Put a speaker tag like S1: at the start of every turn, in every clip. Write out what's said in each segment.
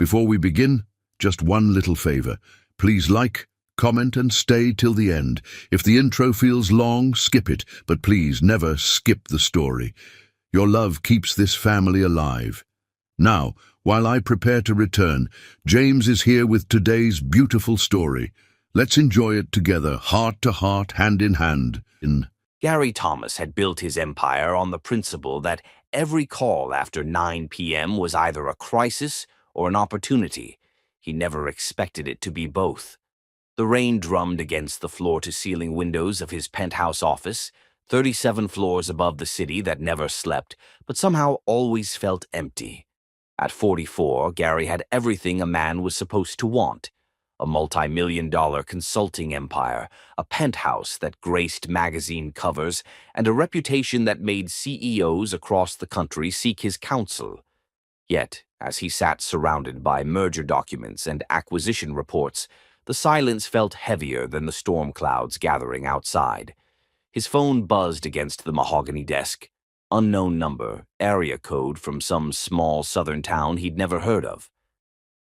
S1: Before we begin, just one little favor. Please like, comment and stay till the end. If the intro feels long, skip it, but please never skip the story. Your love keeps this family alive. Now, while I prepare to return, James is here with today's beautiful story. Let's enjoy it together, heart to heart, hand in hand.
S2: Gary Thomas had built his empire on the principle that every call after 9 p.m. was either a crisis or an opportunity. He never expected it to be both. The rain drummed against the floor-to-ceiling windows of his penthouse office, 37 floors above the city that never slept, but somehow always felt empty. At 44, Gary had everything a man was supposed to want: a multi-million-dollar consulting empire, a penthouse that graced magazine covers, and a reputation that made CEOs across the country seek his counsel. Yet, as he sat surrounded by merger documents and acquisition reports, the silence felt heavier than the storm clouds gathering outside. His phone buzzed against the mahogany desk. Unknown number, area code from some small southern town he'd never heard of.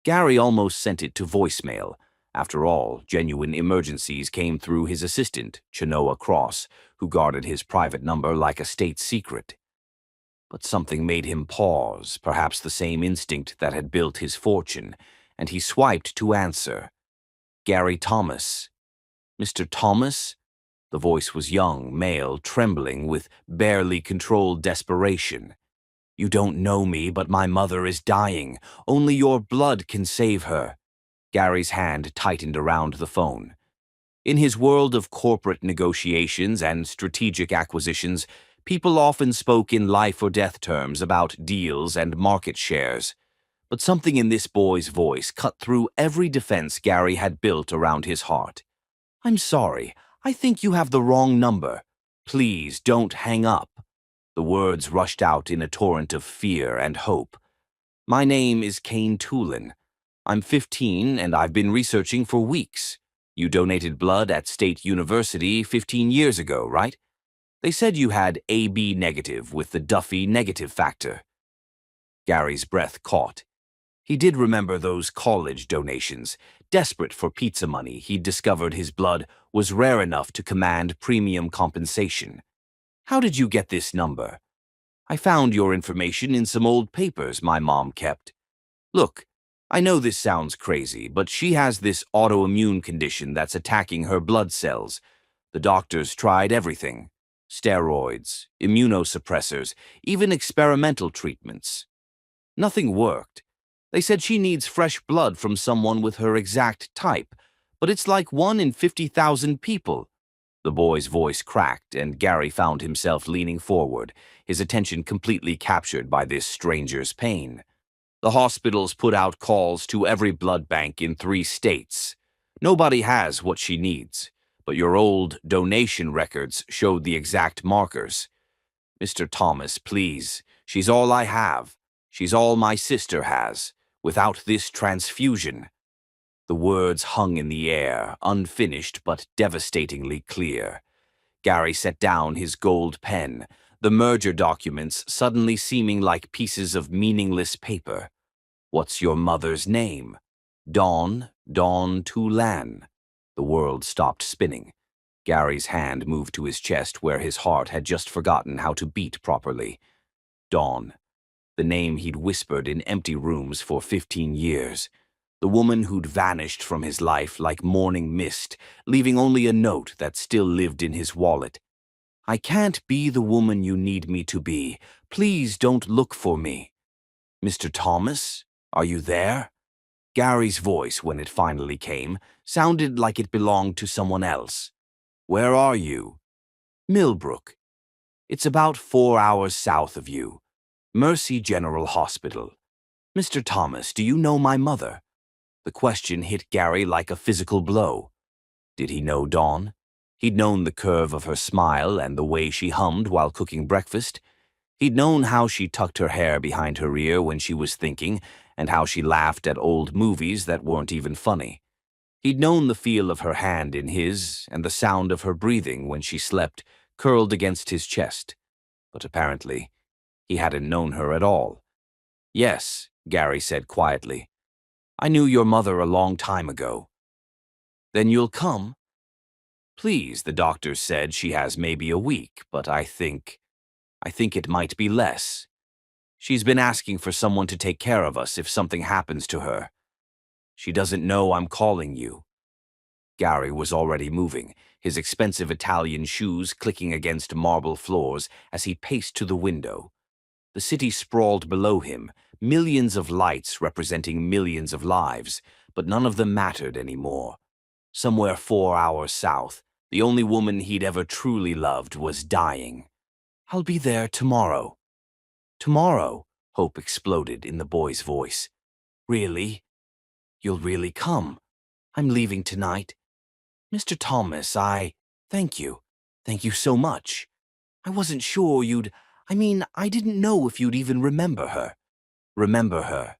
S2: Gary almost sent it to voicemail. After all, genuine emergencies came through his assistant, Chenoa Cross, who guarded his private number like a state secret. But something made him pause, perhaps the same instinct that had built his fortune, and he swiped to answer. Gary Thomas. Mr. Thomas? The voice was young, male, trembling with barely controlled desperation. You don't know me, but my mother is dying. Only your blood can save her. Gary's hand tightened around the phone. In his world of corporate negotiations and strategic acquisitions, people often spoke in life-or-death terms about deals and market shares. But something in this boy's voice cut through every defense Gary had built around his heart. I'm sorry, I think you have the wrong number. Please don't hang up. The words rushed out in a torrent of fear and hope. My name is Kane Tulin. I'm 15 and I've been researching for weeks. You donated blood at State University 15 years ago, right? They said you had AB negative with the Duffy negative factor. Gary's breath caught. He did remember those college donations. Desperate for pizza money, he'd discovered his blood was rare enough to command premium compensation. How did you get this number? I found your information in some old papers my mom kept. Look, I know this sounds crazy, but she has this autoimmune condition that's attacking her blood cells. The doctors tried everything. Steroids, immunosuppressors, even experimental treatments. Nothing worked. They said she needs fresh blood from someone with her exact type, but it's like 1 in 50,000 people. The boy's voice cracked, and Gary found himself leaning forward, his attention completely captured by this stranger's pain. The hospitals put out calls to every blood bank in 3 states. Nobody has what she needs, but your old donation records showed the exact markers. Mr. Thomas, please, she's all I have. She's all my sister has. Without this transfusion. The words hung in the air, unfinished but devastatingly clear. Gary set down his gold pen, the merger documents suddenly seeming like pieces of meaningless paper. What's your mother's name? Dawn Tulin. The world stopped spinning. Gary's hand moved to his chest where his heart had just forgotten how to beat properly. Dawn. The name he'd whispered in empty rooms for 15 years. The woman who'd vanished from his life like morning mist, leaving only a note that still lived in his wallet. I can't be the woman you need me to be. Please don't look for me. Mr. Thomas, are you there? Gary's voice, when it finally came, sounded like it belonged to someone else. Where are you? Millbrook. It's about 4 hours south of you. Mercy General Hospital. Mr. Thomas, do you know my mother? The question hit Gary like a physical blow. Did he know Dawn? He'd known the curve of her smile and the way she hummed while cooking breakfast. He'd known how she tucked her hair behind her ear when she was thinking, and how she laughed at old movies that weren't even funny. He'd known the feel of her hand in his, and the sound of her breathing when she slept, curled against his chest. But apparently, he hadn't known her at all. Yes, Gary said quietly. I knew your mother a long time ago. Then you'll come? Please, the doctor said she has maybe a week, but I think it might be less. She's been asking for someone to take care of us if something happens to her. She doesn't know I'm calling you. Gary was already moving, his expensive Italian shoes clicking against marble floors as he paced to the window. The city sprawled below him, millions of lights representing millions of lives, but none of them mattered anymore. Somewhere 4 hours south, the only woman he'd ever truly loved was dying. I'll be there tomorrow. Tomorrow, hope exploded in the boy's voice. Really? You'll really come? I'm leaving tonight. Mr. Thomas, thank you. Thank you so much. I wasn't sure I didn't know if you'd even remember her. Remember her.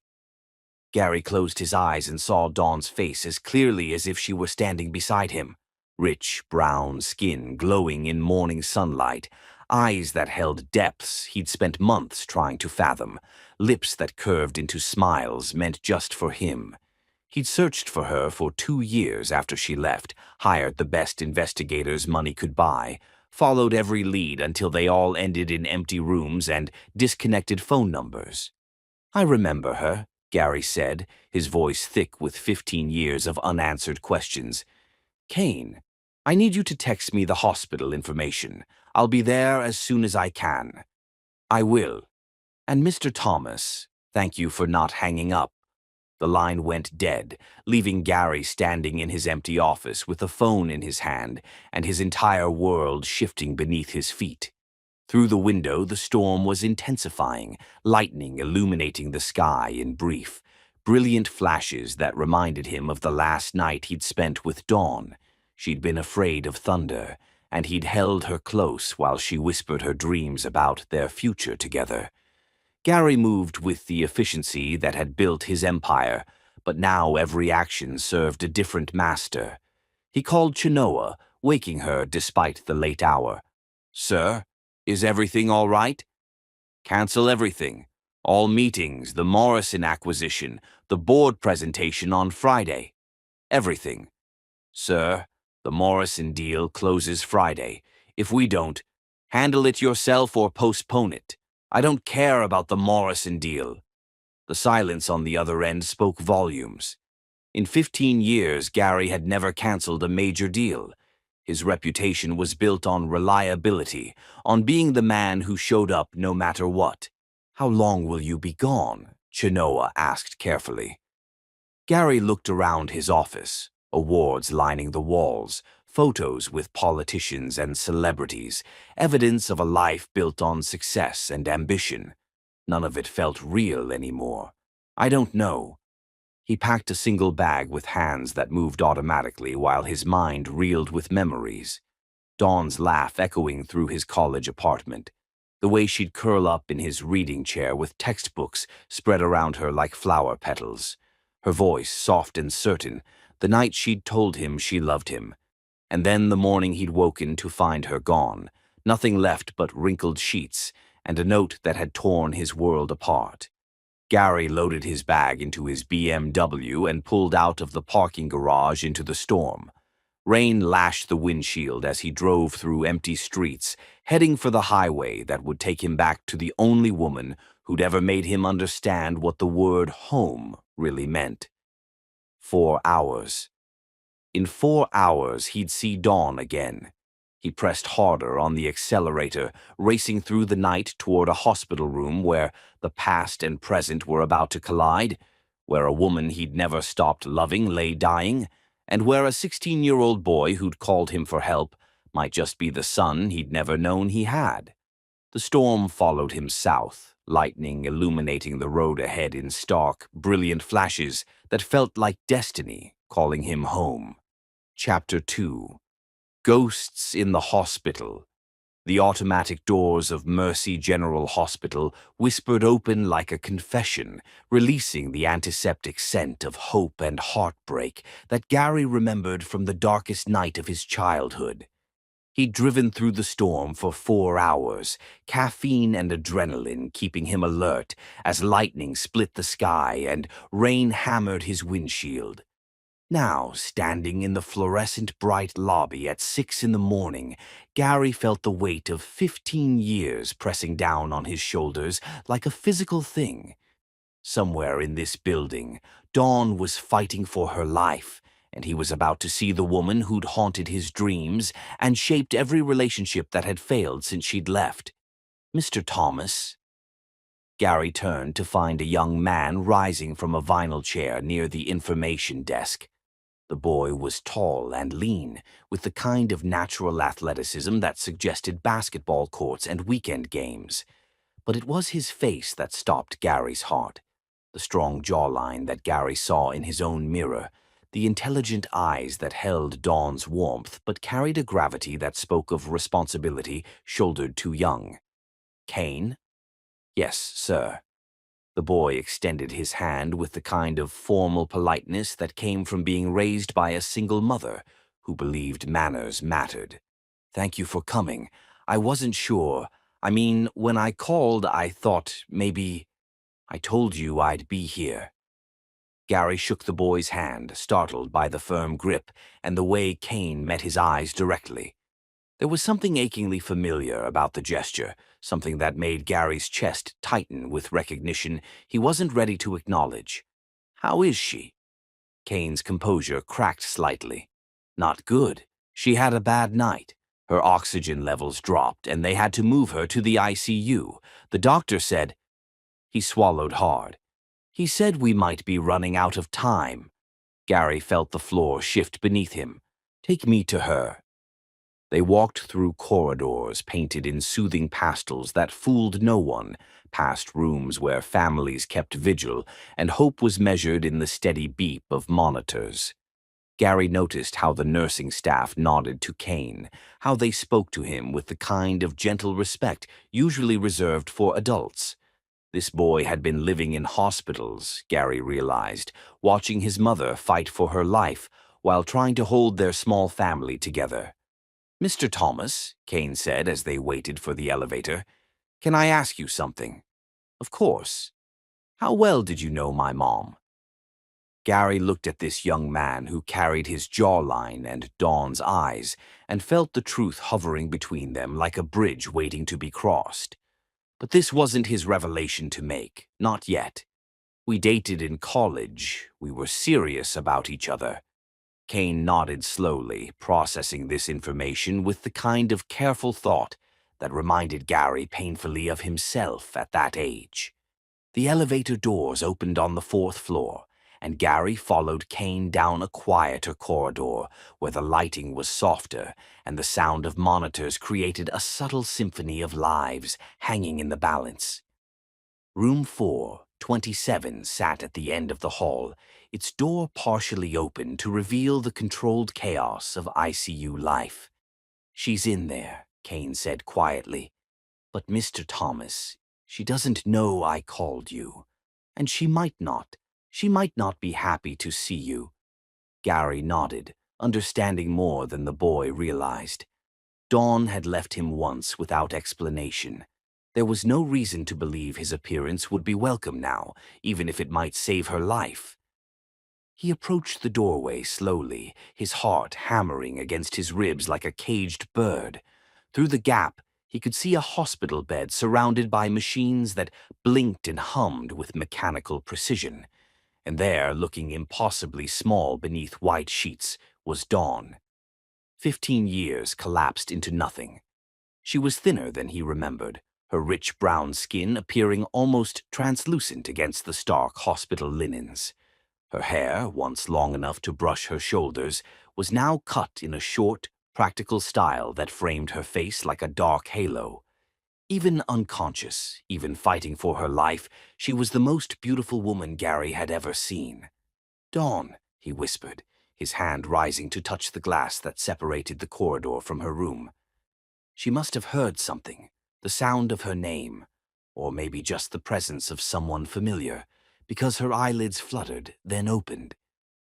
S2: Gary closed his eyes and saw Dawn's face as clearly as if she were standing beside him. Rich, brown skin glowing in morning sunlight, eyes that held depths he'd spent months trying to fathom, lips that curved into smiles meant just for him. He'd searched for her for 2 years after she left, hired the best investigators money could buy, followed every lead until they all ended in empty rooms and disconnected phone numbers. I remember her, Gary said, his voice thick with 15 years of unanswered questions. Kane, I need you to text me the hospital information. I'll be there as soon as I can. I will. And Mr. Thomas, thank you for not hanging up. The line went dead, leaving Gary standing in his empty office with a phone in his hand and his entire world shifting beneath his feet. Through the window, the storm was intensifying, lightning illuminating the sky in brief, brilliant flashes that reminded him of the last night he'd spent with Dawn. She'd been afraid of thunder, and he'd held her close while she whispered her dreams about their future together. Gary moved with the efficiency that had built his empire, but now every action served a different master. He called Chenoa, waking her despite the late hour. Sir, is everything all right? Cancel everything. All meetings, the Morrison acquisition, the board presentation on Friday. Everything. Sir, the Morrison deal closes Friday. If we don't, handle it yourself or postpone it. I don't care about the Morrison deal. The silence on the other end spoke volumes. In 15 years, Gary had never canceled a major deal. His reputation was built on reliability, on being the man who showed up no matter what. How long will you be gone? Chenoa asked carefully. Gary looked around his office, awards lining the walls, photos with politicians and celebrities, evidence of a life built on success and ambition. None of it felt real anymore. I don't know. He packed a single bag with hands that moved automatically while his mind reeled with memories. Dawn's laugh echoing through his college apartment. The way she'd curl up in his reading chair with textbooks spread around her like flower petals. Her voice soft and certain, the night she'd told him she loved him. And then the morning he'd woken to find her gone, nothing left but wrinkled sheets and a note that had torn his world apart. Gary loaded his bag into his BMW and pulled out of the parking garage into the storm. Rain lashed the windshield as he drove through empty streets, heading for the highway that would take him back to the only woman who'd ever made him understand what the word home really meant. 4 hours. In 4 hours, he'd see Dawn again. He pressed harder on the accelerator, racing through the night toward a hospital room where the past and present were about to collide, where a woman he'd never stopped loving lay dying, and where a 16-year-old boy who'd called him for help might just be the son he'd never known he had. The storm followed him south, lightning illuminating the road ahead in stark, brilliant flashes that felt like destiny calling him home. Chapter 2. Ghosts in the Hospital. The automatic doors of Mercy General Hospital whispered open like a confession, releasing the antiseptic scent of hope and heartbreak that Gary remembered from the darkest night of his childhood. He'd driven through the storm for 4 hours, caffeine and adrenaline keeping him alert as lightning split the sky and rain hammered his windshield. Now, standing in the fluorescent bright lobby at 6 in the morning, Gary felt the weight of 15 years pressing down on his shoulders like a physical thing. Somewhere in this building, Dawn was fighting for her life, and he was about to see the woman who'd haunted his dreams and shaped every relationship that had failed since she'd left. Mr. Thomas. Gary turned to find a young man rising from a vinyl chair near the information desk. The boy was tall and lean, with the kind of natural athleticism that suggested basketball courts and weekend games. But it was his face that stopped Gary's heart. The strong jawline that Gary saw in his own mirror, the intelligent eyes that held Dawn's warmth but carried a gravity that spoke of responsibility shouldered too young. Kane? Yes, sir. The boy extended his hand with the kind of formal politeness that came from being raised by a single mother who believed manners mattered. Thank you for coming. I wasn't sure. I mean, when I called, I thought maybe I told you I'd be here. Gary shook the boy's hand, startled by the firm grip and the way Kane met his eyes directly. There was something achingly familiar about the gesture, something that made Gary's chest tighten with recognition he wasn't ready to acknowledge. How is she? Kane's composure cracked slightly. Not good. She had a bad night. Her oxygen levels dropped, and they had to move her to the ICU. The doctor said. He swallowed hard. He said we might be running out of time. Gary felt the floor shift beneath him. Take me to her. They walked through corridors painted in soothing pastels that fooled no one, past rooms where families kept vigil, and hope was measured in the steady beep of monitors. Gary noticed how the nursing staff nodded to Kane, how they spoke to him with the kind of gentle respect usually reserved for adults. This boy had been living in hospitals, Gary realized, watching his mother fight for her life while trying to hold their small family together. Mr. Thomas, Kane said as they waited for the elevator, can I ask you something? Of course. How well did you know my mom? Gary looked at this young man who carried his jawline and Dawn's eyes and felt the truth hovering between them like a bridge waiting to be crossed. But this wasn't his revelation to make, not yet. We dated in college. We were serious about each other. Kane nodded slowly, processing this information with the kind of careful thought that reminded Gary painfully of himself at that age. The elevator doors opened on the 4th floor, and Gary followed Kane down a quieter corridor where the lighting was softer and the sound of monitors created a subtle symphony of lives hanging in the balance. Room 427 sat at the end of the hall, its door partially open to reveal the controlled chaos of ICU life. She's in there, Kane said quietly. But Mr. Thomas, she doesn't know I called you. And she might not. She might not be happy to see you. Gary nodded, understanding more than the boy realized. Dawn had left him once without explanation. There was no reason to believe his appearance would be welcome now, even if it might save her life. He approached the doorway slowly, his heart hammering against his ribs like a caged bird. Through the gap, he could see a hospital bed surrounded by machines that blinked and hummed with mechanical precision. And there, looking impossibly small beneath white sheets, was Dawn. 15 years collapsed into nothing. She was thinner than he remembered, her rich brown skin appearing almost translucent against the stark hospital linens. Her hair, once long enough to brush her shoulders, was now cut in a short, practical style that framed her face like a dark halo. Even unconscious, even fighting for her life, she was the most beautiful woman Gary had ever seen. Dawn, he whispered, his hand rising to touch the glass that separated the corridor from her room. She must have heard something, the sound of her name, or maybe just the presence of someone familiar, because her eyelids fluttered, then opened.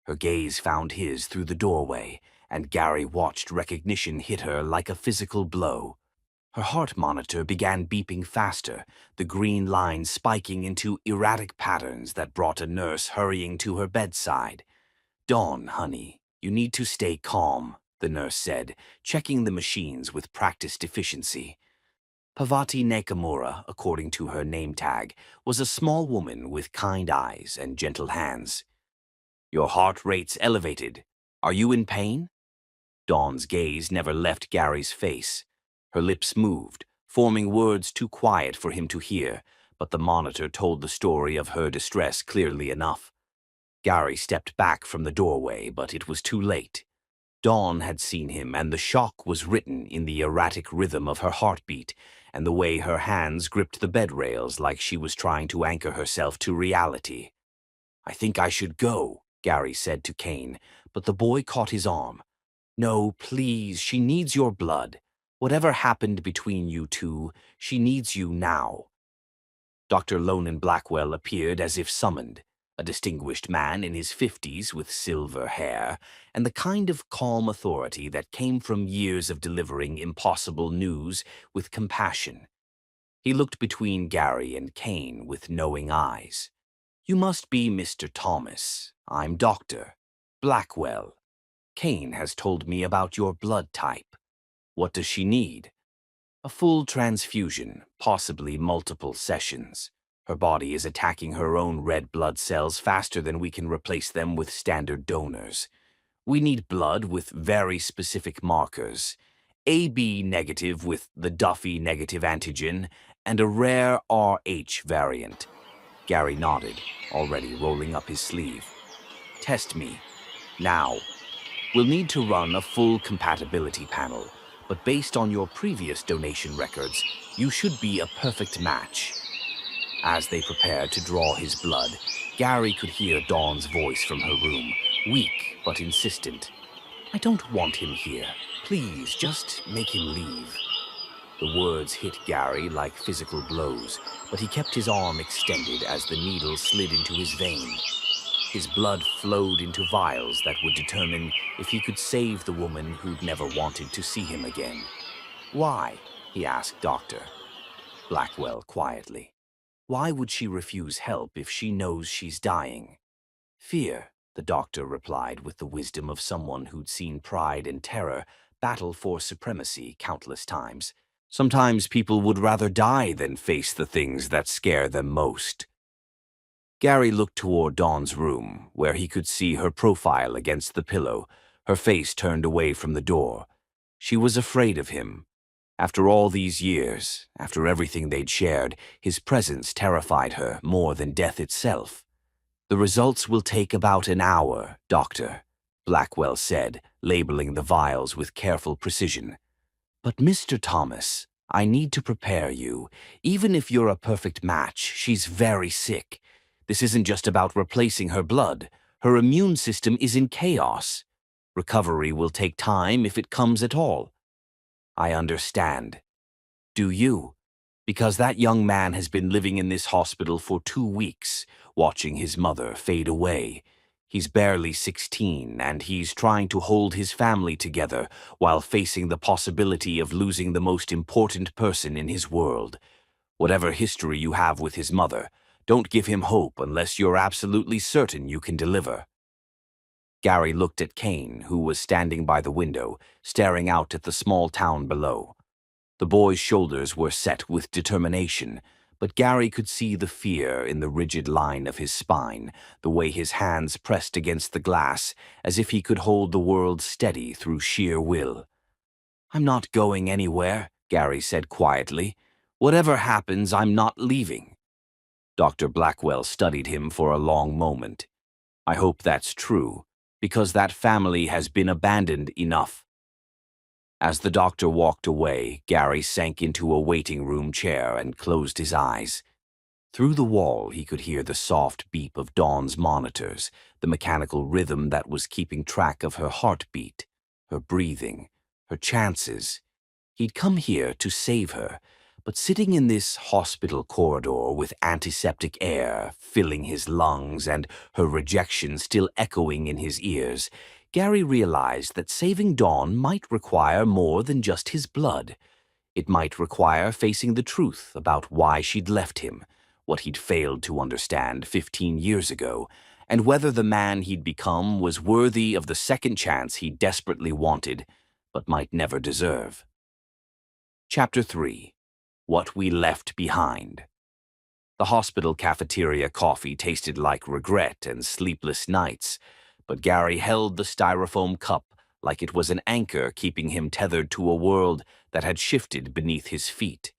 S2: Her gaze found his through the doorway, and Gary watched recognition hit her like a physical blow. Her heart monitor began beeping faster, the green lines spiking into erratic patterns that brought a nurse hurrying to her bedside. "Dawn, honey, you need to stay calm," the nurse said, checking the machines with practiced efficiency. Pavati Nakamura, according to her name tag, was a small woman with kind eyes and gentle hands. "Your heart rate's elevated. Are you in pain?" Dawn's gaze never left Gary's face. Her lips moved, forming words too quiet for him to hear, but the monitor told the story of her distress clearly enough. Gary stepped back from the doorway, but it was too late. Dawn had seen him, and the shock was written in the erratic rhythm of her heartbeat and the way her hands gripped the bed rails like she was trying to anchor herself to reality. "I think I should go," Gary said to Kane, but the boy caught his arm. "No, please, she needs your blood. Whatever happened between you two, she needs you now." Dr. Lonan Blackwell appeared as if summoned, a distinguished man in his 50s with silver hair, and the kind of calm authority that came from years of delivering impossible news with compassion. He looked between Gary and Kane with knowing eyes. "You must be Mr. Thomas. I'm Dr. Blackwell. Kane has told me about your blood type. What does she need?" "A full transfusion, possibly multiple sessions. Her body is attacking her own red blood cells faster than we can replace them with standard donors. We need blood with very specific markers, AB negative with the Duffy negative antigen, and a rare RH variant." Gary nodded, already rolling up his sleeve. "Test me. Now. We'll need to run a full compatibility panel, but based on your previous donation records, you should be a perfect match." As they prepared to draw his blood, Gary could hear Dawn's voice from her room, weak but insistent. "I don't want him here. Please, just make him leave." The words hit Gary like physical blows, but he kept his arm extended as the needle slid into his vein. His blood flowed into vials that would determine if he could save the woman who'd never wanted to see him again. "Why?" he asked Dr. Blackwell quietly. "Why would she refuse help if she knows she's dying?" "Fear," the doctor replied with the wisdom of someone who'd seen pride and terror battle for supremacy countless times. Sometimes people would rather die than face the things that scare them most. Gary looked toward Dawn's room, where he could see her profile against the pillow, her face turned away from the door. She was afraid of him. After all these years, after everything they'd shared, his presence terrified her more than death itself. "The results will take about an hour, Doctor," Blackwell said, labeling the vials with careful precision. "But Mr. Thomas, I need to prepare you. Even if you're a perfect match, she's very sick. This isn't just about replacing her blood. Her immune system is in chaos. Recovery will take time if it comes at all." "I understand. Do you? Because that young man has been living in this hospital for 2 weeks, watching his mother fade away. He's barely 16, and he's trying to hold his family together while facing the possibility of losing the most important person in his world. Whatever history you have with his mother, don't give him hope unless you're absolutely certain you can deliver." Gary looked at Kane, who was standing by the window, staring out at the small town below. The boy's shoulders were set with determination, but Gary could see the fear in the rigid line of his spine, the way his hands pressed against the glass, as if he could hold the world steady through sheer will. "I'm not going anywhere," Gary said quietly. "Whatever happens, I'm not leaving." Dr. Blackwell studied him for a long moment. "I hope that's true, because that family has been abandoned enough." As the doctor walked away, Gary sank into a waiting room chair and closed his eyes. Through the wall, he could hear the soft beep of Dawn's monitors, the mechanical rhythm that was keeping track of her heartbeat, her breathing, her chances. He'd come here to save her, but sitting in this hospital corridor with antiseptic air filling his lungs and her rejection still echoing in his ears, Gary realized that saving Dawn might require more than just his blood. It might require facing the truth about why she'd left him, what he'd failed to understand 15 years ago, and whether the man he'd become was worthy of the second chance he desperately wanted, but might never deserve. Chapter 3. What We Left Behind. The hospital cafeteria coffee tasted like regret and sleepless nights, but Gary held the styrofoam cup like it was an anchor keeping him tethered to a world that had shifted beneath his feet.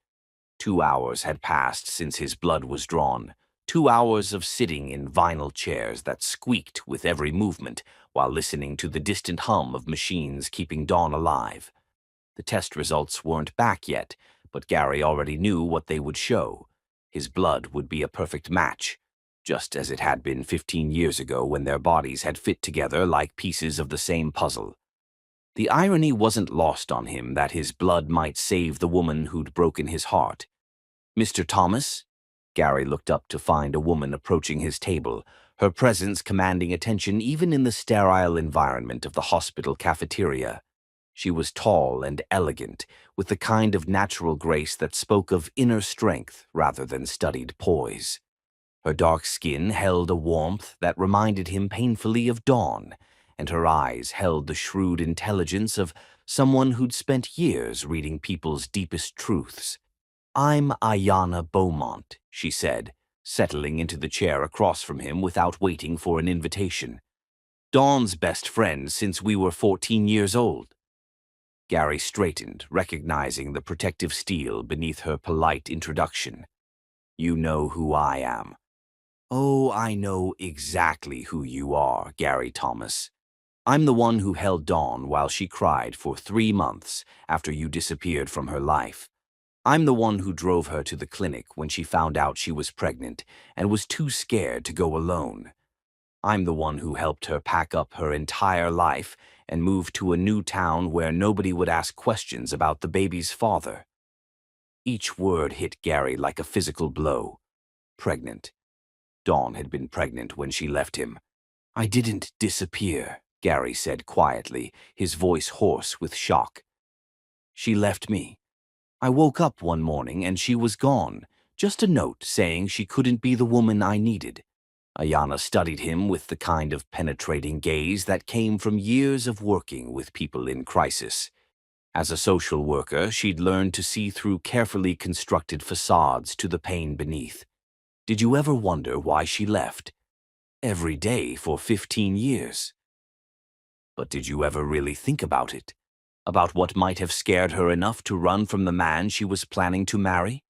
S2: 2 hours had passed since his blood was drawn, 2 hours of sitting in vinyl chairs that squeaked with every movement while listening to the distant hum of machines keeping Dawn alive. The test results weren't back yet, but Gary already knew what they would show. His blood would be a perfect match, just as it had been 15 years ago when their bodies had fit together like pieces of the same puzzle. The irony wasn't lost on him that his blood might save the woman who'd broken his heart. "Mr. Thomas?" Gary looked up to find a woman approaching his table, her presence commanding attention even in the sterile environment of the hospital cafeteria. She was tall and elegant, with the kind of natural grace that spoke of inner strength rather than studied poise. Her dark skin held a warmth that reminded him painfully of Dawn, and her eyes held the shrewd intelligence of someone who'd spent years reading people's deepest truths. "I'm Ayanna Beaumont," she said, settling into the chair across from him without waiting for an invitation. "Dawn's best friend since we were 14 years old." Gary straightened, recognizing the protective steel beneath her polite introduction. "You know who I am." "Oh, I know exactly who you are, Gary Thomas. I'm the one who held Dawn while she cried for 3 months after you disappeared from her life. I'm the one who drove her to the clinic when she found out she was pregnant and was too scared to go alone. I'm the one who helped her pack up her entire life and move to a new town where nobody would ask questions about the baby's father." Each word hit Gary like a physical blow. Pregnant. Dawn had been pregnant when she left him. "I didn't disappear," Gary said quietly, his voice hoarse with shock. "She left me. I woke up one morning and she was gone, just a note saying she couldn't be the woman I needed." Ayanna studied him with the kind of penetrating gaze that came from years of working with people in crisis. As a social worker, she'd learned to see through carefully constructed facades to the pain beneath. "Did you ever wonder why she left? Every day for 15 years. But did you ever really think about it? About what might have scared her enough to run from the man she was planning to marry?"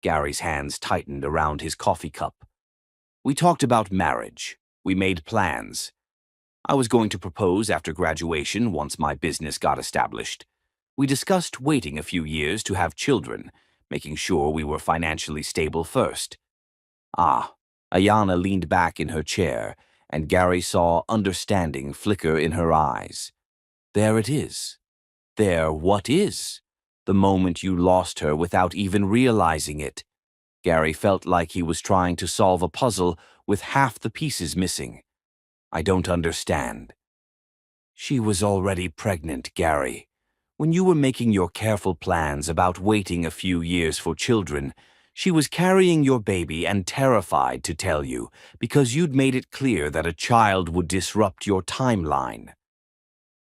S2: Gary's hands tightened around his coffee cup. "We talked about marriage. We made plans. I was going to propose after graduation once my business got established. We discussed waiting a few years to have children, making sure we were financially stable first." "Ah." Ayanna leaned back in her chair, and Gary saw understanding flicker in her eyes. "There it is. There what is? The moment you lost her without even realizing it." Gary felt like he was trying to solve a puzzle with half the pieces missing. "I don't understand." "She was already pregnant, Gary. When you were making your careful plans about waiting a few years for children, she was carrying your baby and terrified to tell you because you'd made it clear that a child would disrupt your timeline."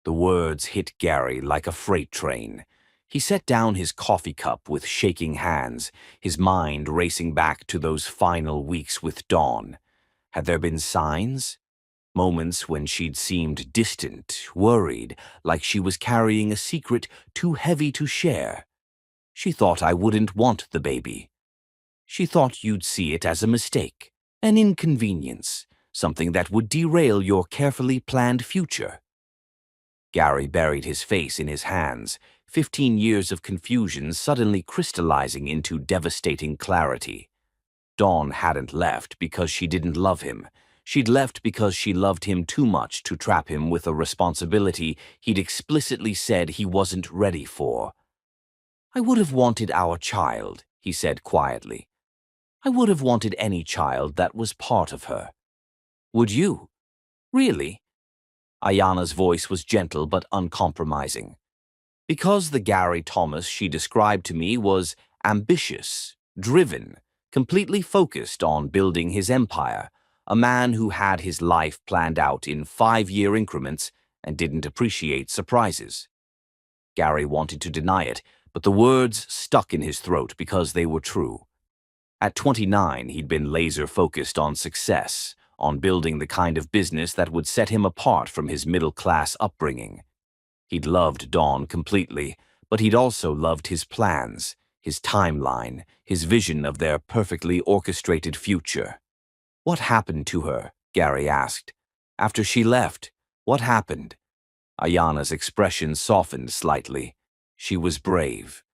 S2: The words hit Gary like a freight train. He set down his coffee cup with shaking hands, his mind racing back to those final weeks with Dawn. Had there been signs? Moments when she'd seemed distant, worried, like she was carrying a secret too heavy to share. "She thought I wouldn't want the baby. She thought you'd see it as a mistake, an inconvenience, something that would derail your carefully planned future." Gary buried his face in his hands, 15 years of confusion suddenly crystallizing into devastating clarity. Dawn hadn't left because she didn't love him. She'd left because she loved him too much to trap him with a responsibility he'd explicitly said he wasn't ready for. "I would have wanted our child," he said quietly. "I would have wanted any child that was part of her." "Would you? Really?" Ayana's voice was gentle but uncompromising. Because the Gary Thomas she described to me was ambitious, driven, completely focused on building his empire, a man who had his life planned out in 5-year increments and didn't appreciate surprises. Gary wanted to deny it, but the words stuck in his throat because they were true. At 29, he'd been laser-focused on success, on building the kind of business that would set him apart from his middle-class upbringing. He'd loved Dawn completely, but he'd also loved his plans, his timeline, his vision of their perfectly orchestrated future. "What happened to her?" Gary asked. "After she left, what happened?" Ayana's expression softened slightly. She was brave.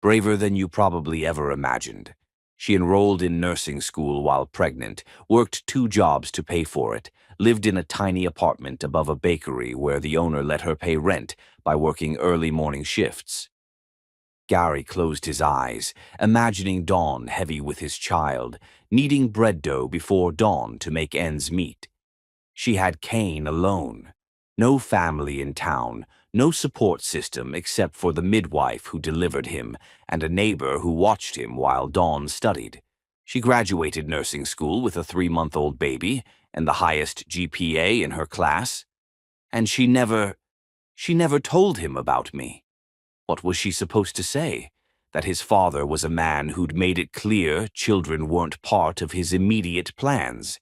S2: Braver than you probably ever imagined. She enrolled in nursing school while pregnant, worked 2 jobs to pay for it, lived in a tiny apartment above a bakery where the owner let her pay rent by working early morning shifts. Gary closed his eyes, imagining Dawn heavy with his child, kneading bread dough before dawn to make ends meet. She had Kane alone. No family in town, no support system except for the midwife who delivered him and a neighbor who watched him while Dawn studied. She graduated nursing school with a 3-month-old baby and the highest GPA in her class. And she never told him about me. What was she supposed to say? That his father was a man who'd made it clear children weren't part of his immediate plans?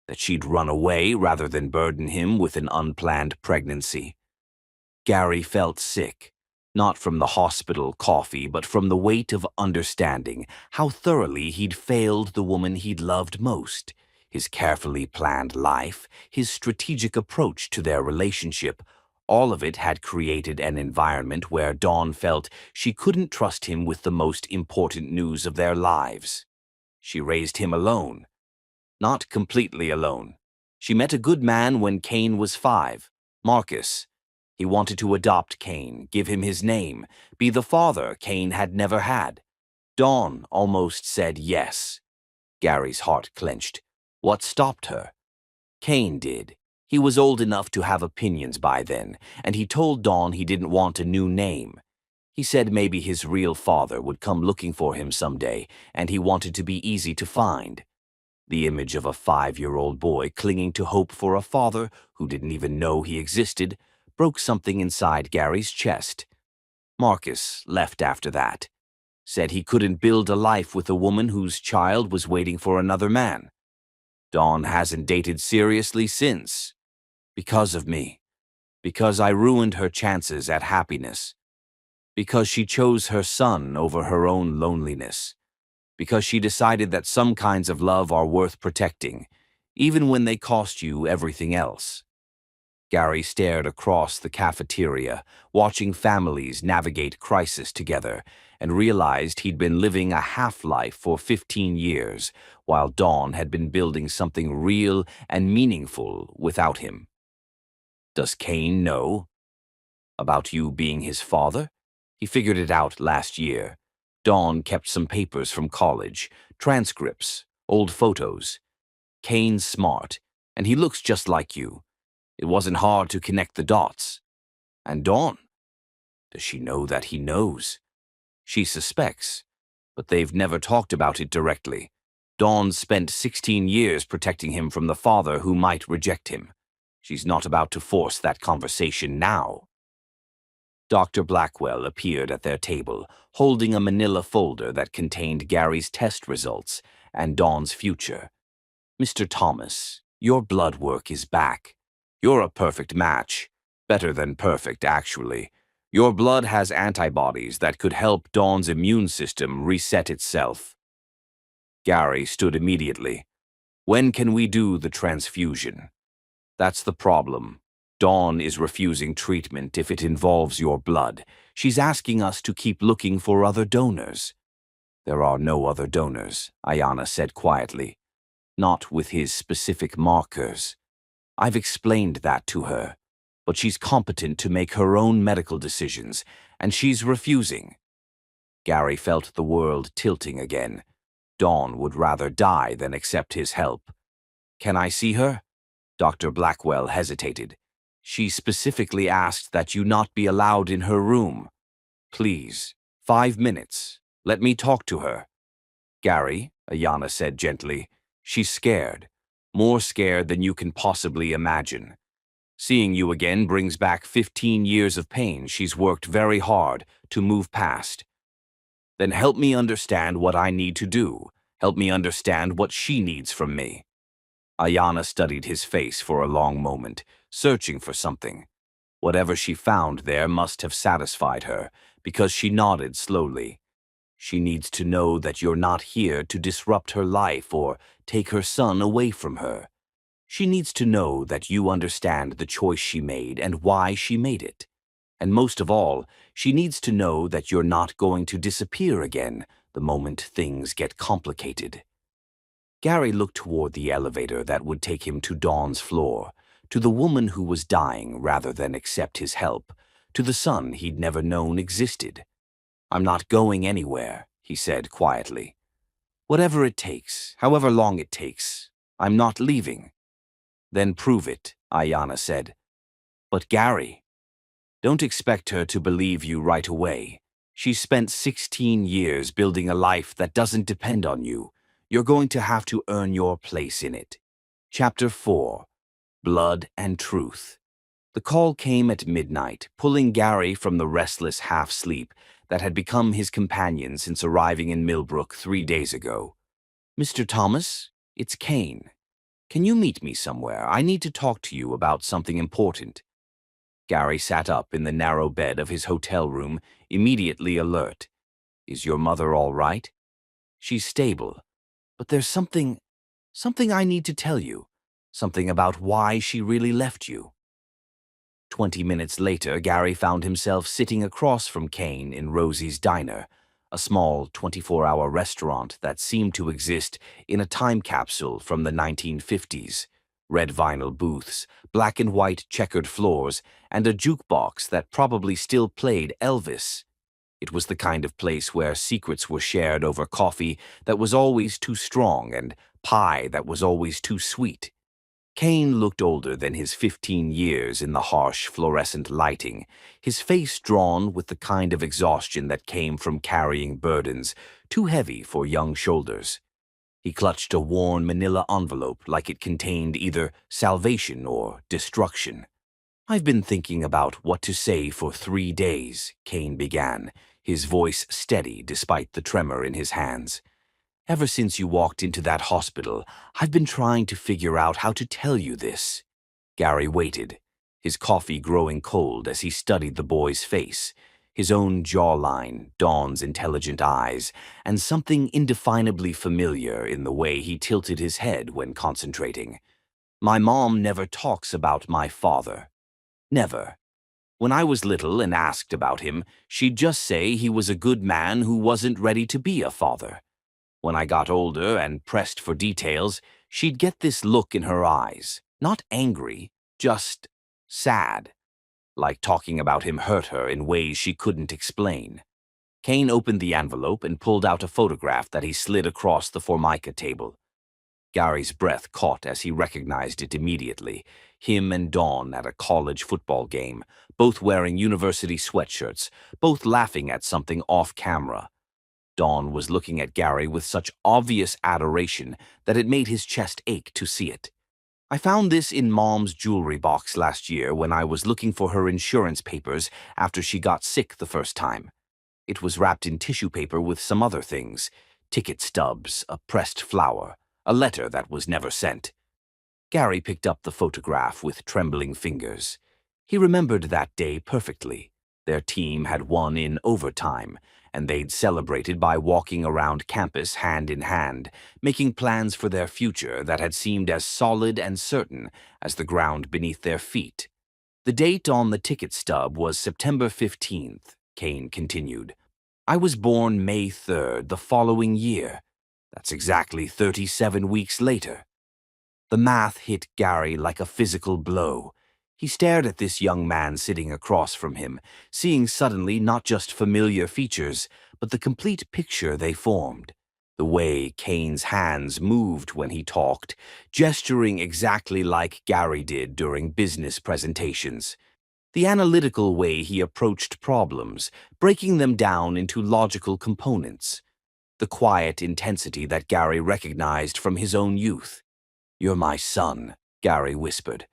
S2: That she'd run away rather than burden him with an unplanned pregnancy? Gary felt sick, not from the hospital coffee, but from the weight of understanding how thoroughly he'd failed the woman he'd loved most. His carefully planned life, his strategic approach to their relationship, all of it had created an environment where Dawn felt she couldn't trust him with the most important news of their lives. She raised him alone. Not completely alone. She met a good man when Kane was 5, Marcus. He wanted to adopt Kane, give him his name, be the father Kane had never had. Dawn almost said yes. Gary's heart clenched. What stopped her? Kane did. He was old enough to have opinions by then, and he told Dawn he didn't want a new name. He said maybe his real father would come looking for him someday, and he wanted to be easy to find. The image of a 5-year-old boy clinging to hope for a father who didn't even know he existed broke something inside Gary's chest. Marcus left after that. Said he couldn't build a life with a woman whose child was waiting for another man. Dawn hasn't dated seriously since. Because of me. Because I ruined her chances at happiness. Because she chose her son over her own loneliness. Because she decided that some kinds of love are worth protecting, even when they cost you everything else. Gary stared across the cafeteria, watching families navigate crisis together, and realized he'd been living a half-life for 15 years, while Dawn had been building something real and meaningful without him. Does Kane know? About you being his father? He figured it out last year. Dawn kept some papers from college, transcripts, old photos. Kane's smart, and he looks just like you. It wasn't hard to connect the dots. And Dawn? Does she know that he knows? She suspects, but they've never talked about it directly. Dawn spent 16 years protecting him from the father who might reject him. She's not about to force that conversation now. Dr. Blackwell appeared at their table, holding a manila folder that contained Gary's test results and Dawn's future. "Mr. Thomas, your blood work is back. You're a perfect match. Better than perfect, actually. Your blood has antibodies that could help Dawn's immune system reset itself." Gary stood immediately. "When can we do the transfusion?" "That's the problem. Dawn is refusing treatment if it involves your blood. She's asking us to keep looking for other donors." "There are no other donors," Ayana said quietly. "Not with his specific markers. I've explained that to her, but she's competent to make her own medical decisions, and she's refusing." Gary felt the world tilting again. Dawn would rather die than accept his help. "Can I see her?" Dr. Blackwell hesitated. She specifically asked that you not be allowed in her room. Please, 5 minutes. Let me talk to her. Gary, Ayana said gently, she's scared. More scared than you can possibly imagine. Seeing you again brings back 15 years of pain she's worked very hard to move past. Then help me understand what I need to do. Help me understand what she needs from me. Ayana studied his face for a long moment, searching for something. Whatever she found there must have satisfied her, because she nodded slowly. She needs to know that you're not here to disrupt her life or take her son away from her. She needs to know that you understand the choice she made and why she made it. And most of all, she needs to know that you're not going to disappear again the moment things get complicated. Gary looked toward the elevator that would take him to Dawn's floor, to the woman who was dying rather than accept his help, to the son he'd never known existed. I'm not going anywhere, he said quietly. Whatever it takes, however long it takes, I'm not leaving. Then prove it, Ayana said. But Gary, don't expect her to believe you right away. She's spent 16 years building a life that doesn't depend on you. You're going to have to earn your place in it. Chapter 4. Blood and Truth. The call came at midnight, pulling Gary from the restless half-sleep that had become his companion since arriving in Millbrook 3 days ago. Mr. Thomas, it's Kane. Can you meet me somewhere? I need to talk to you about something important. Gary sat up in the narrow bed of his hotel room, immediately alert. Is your mother all right? She's stable. But there's something I need to tell you. Something about why she really left you. 20 minutes later, Gary found himself sitting across from Kane in Rosie's Diner, a small 24-hour restaurant that seemed to exist in a time capsule from the 1950s. Red vinyl booths, black and white checkered floors, and a jukebox that probably still played Elvis. It was the kind of place where secrets were shared over coffee that was always too strong and pie that was always too sweet. Kane looked older than his 15 years in the harsh fluorescent lighting, his face drawn with the kind of exhaustion that came from carrying burdens too heavy for young shoulders. He clutched a worn manila envelope like it contained either salvation or destruction. I've been thinking about what to say for 3 days, Kane began, his voice steady despite the tremor in his hands. Ever since you walked into that hospital, I've been trying to figure out how to tell you this. Gary waited, his coffee growing cold as he studied the boy's face, his own jawline, Dawn's intelligent eyes, and something indefinably familiar in the way he tilted his head when concentrating. My mom never talks about my father. Never. When I was little and asked about him, she'd just say he was a good man who wasn't ready to be a father. When I got older and pressed for details, she'd get this look in her eyes, not angry, just sad, like talking about him hurt her in ways she couldn't explain. Kane opened the envelope and pulled out a photograph that he slid across the Formica table. Gary's breath caught as he recognized it immediately, him and Dawn at a college football game, both wearing university sweatshirts, both laughing at something off-camera. Dawn was looking at Gary with such obvious adoration that it made his chest ache to see it. I found this in Mom's jewelry box last year when I was looking for her insurance papers after she got sick the first time. It was wrapped in tissue paper with some other things, ticket stubs, a pressed flower, a letter that was never sent. Gary picked up the photograph with trembling fingers. He remembered that day perfectly. Their team had won in overtime, and they'd celebrated by walking around campus hand in hand, making plans for their future that had seemed as solid and certain as the ground beneath their feet. The date on the ticket stub was September 15th, Kane continued. I was born May 3rd the following year. That's exactly 37 weeks later. The math hit Gary like a physical blow. He stared at this young man sitting across from him, seeing suddenly not just familiar features, but the complete picture they formed. The way Kane's hands moved when he talked, gesturing exactly like Gary did during business presentations. The analytical way he approached problems, breaking them down into logical components. The quiet intensity that Gary recognized from his own youth. "You're my son," Gary whispered.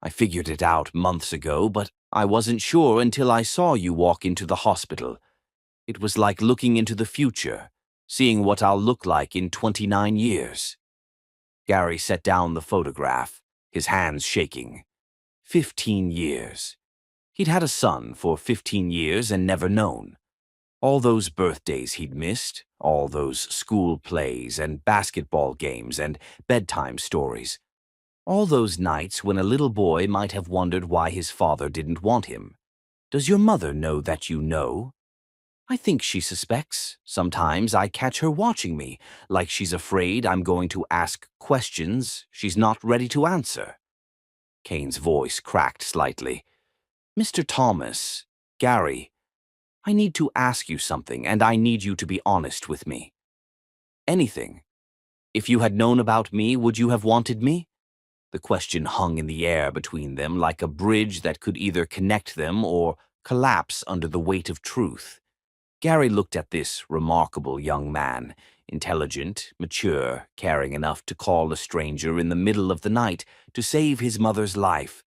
S2: "I figured it out months ago, but I wasn't sure until I saw you walk into the hospital. It was like looking into the future, seeing what I'll look like in 29 years. Gary set down the photograph, his hands shaking. 15 years. He'd had a son for 15 years and never known. All those birthdays he'd missed, all those school plays and basketball games and bedtime stories. All those nights when a little boy might have wondered why his father didn't want him. "Does your mother know that you know?" "I think she suspects. Sometimes I catch her watching me, like she's afraid I'm going to ask questions she's not ready to answer." Kane's voice cracked slightly. "Mr. Thomas, Gary, I need to ask you something, and I need you to be honest with me." "Anything. If you had known about me, would you have wanted me?" The question hung in the air between them like a bridge that could either connect them or collapse under the weight of truth. Gary looked at this remarkable young man, intelligent, mature, caring enough to call a stranger in the middle of the night to save his mother's life,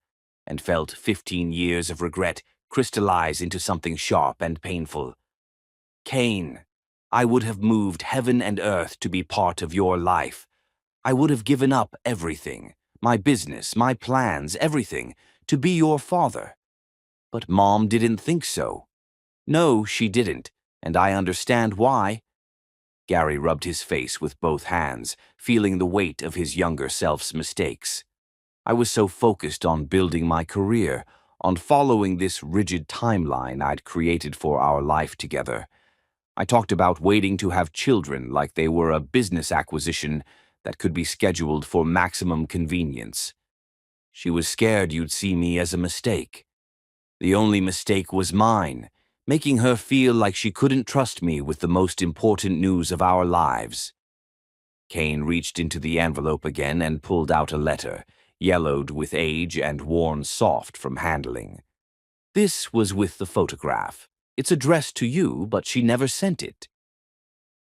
S2: and felt 15 years of regret crystallize into something sharp and painful. "Kane, I would have moved heaven and earth to be part of your life. I would have given up everything, my business, my plans, everything, to be your father. But Mom didn't think so. No, she didn't, and I understand why." Gary rubbed his face with both hands, feeling the weight of his younger self's mistakes. "I was so focused on building my career, on following this rigid timeline I'd created for our life together. I talked about waiting to have children like they were a business acquisition that could be scheduled for maximum convenience. She was scared you'd see me as a mistake. The only mistake was mine, making her feel like she couldn't trust me with the most important news of our lives." Kane reached into the envelope again and pulled out a letter, yellowed with age and worn soft from handling. "This was with the photograph. It's addressed to you, but she never sent it."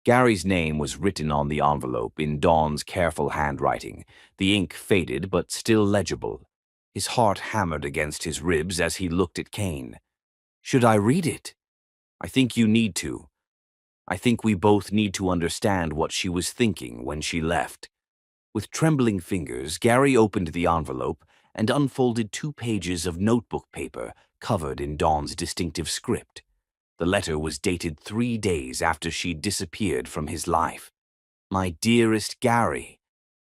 S2: Gary's name was written on the envelope in Dawn's careful handwriting, the ink faded but still legible. His heart hammered against his ribs as he looked at Kane. "Should I read it?" "I think you need to. I think we both need to understand what she was thinking when she left." With trembling fingers, Gary opened the envelope and unfolded 2 pages of notebook paper covered in Dawn's distinctive script. The letter was dated 3 days after she'd disappeared from his life. "My dearest Gary,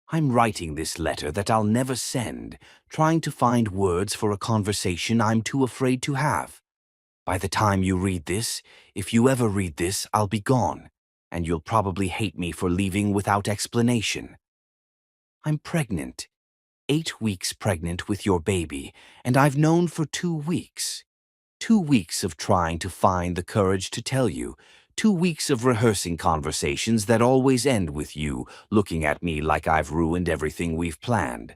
S2: I'm writing this letter that I'll never send, trying to find words for a conversation I'm too afraid to have. By the time you read this, if you ever read this, I'll be gone, and you'll probably hate me for leaving without explanation. I'm pregnant, 8 weeks pregnant with your baby, and I've known for 2 weeks. 2 weeks of trying to find the courage to tell you, 2 weeks of rehearsing conversations that always end with you looking at me like I've ruined everything we've planned.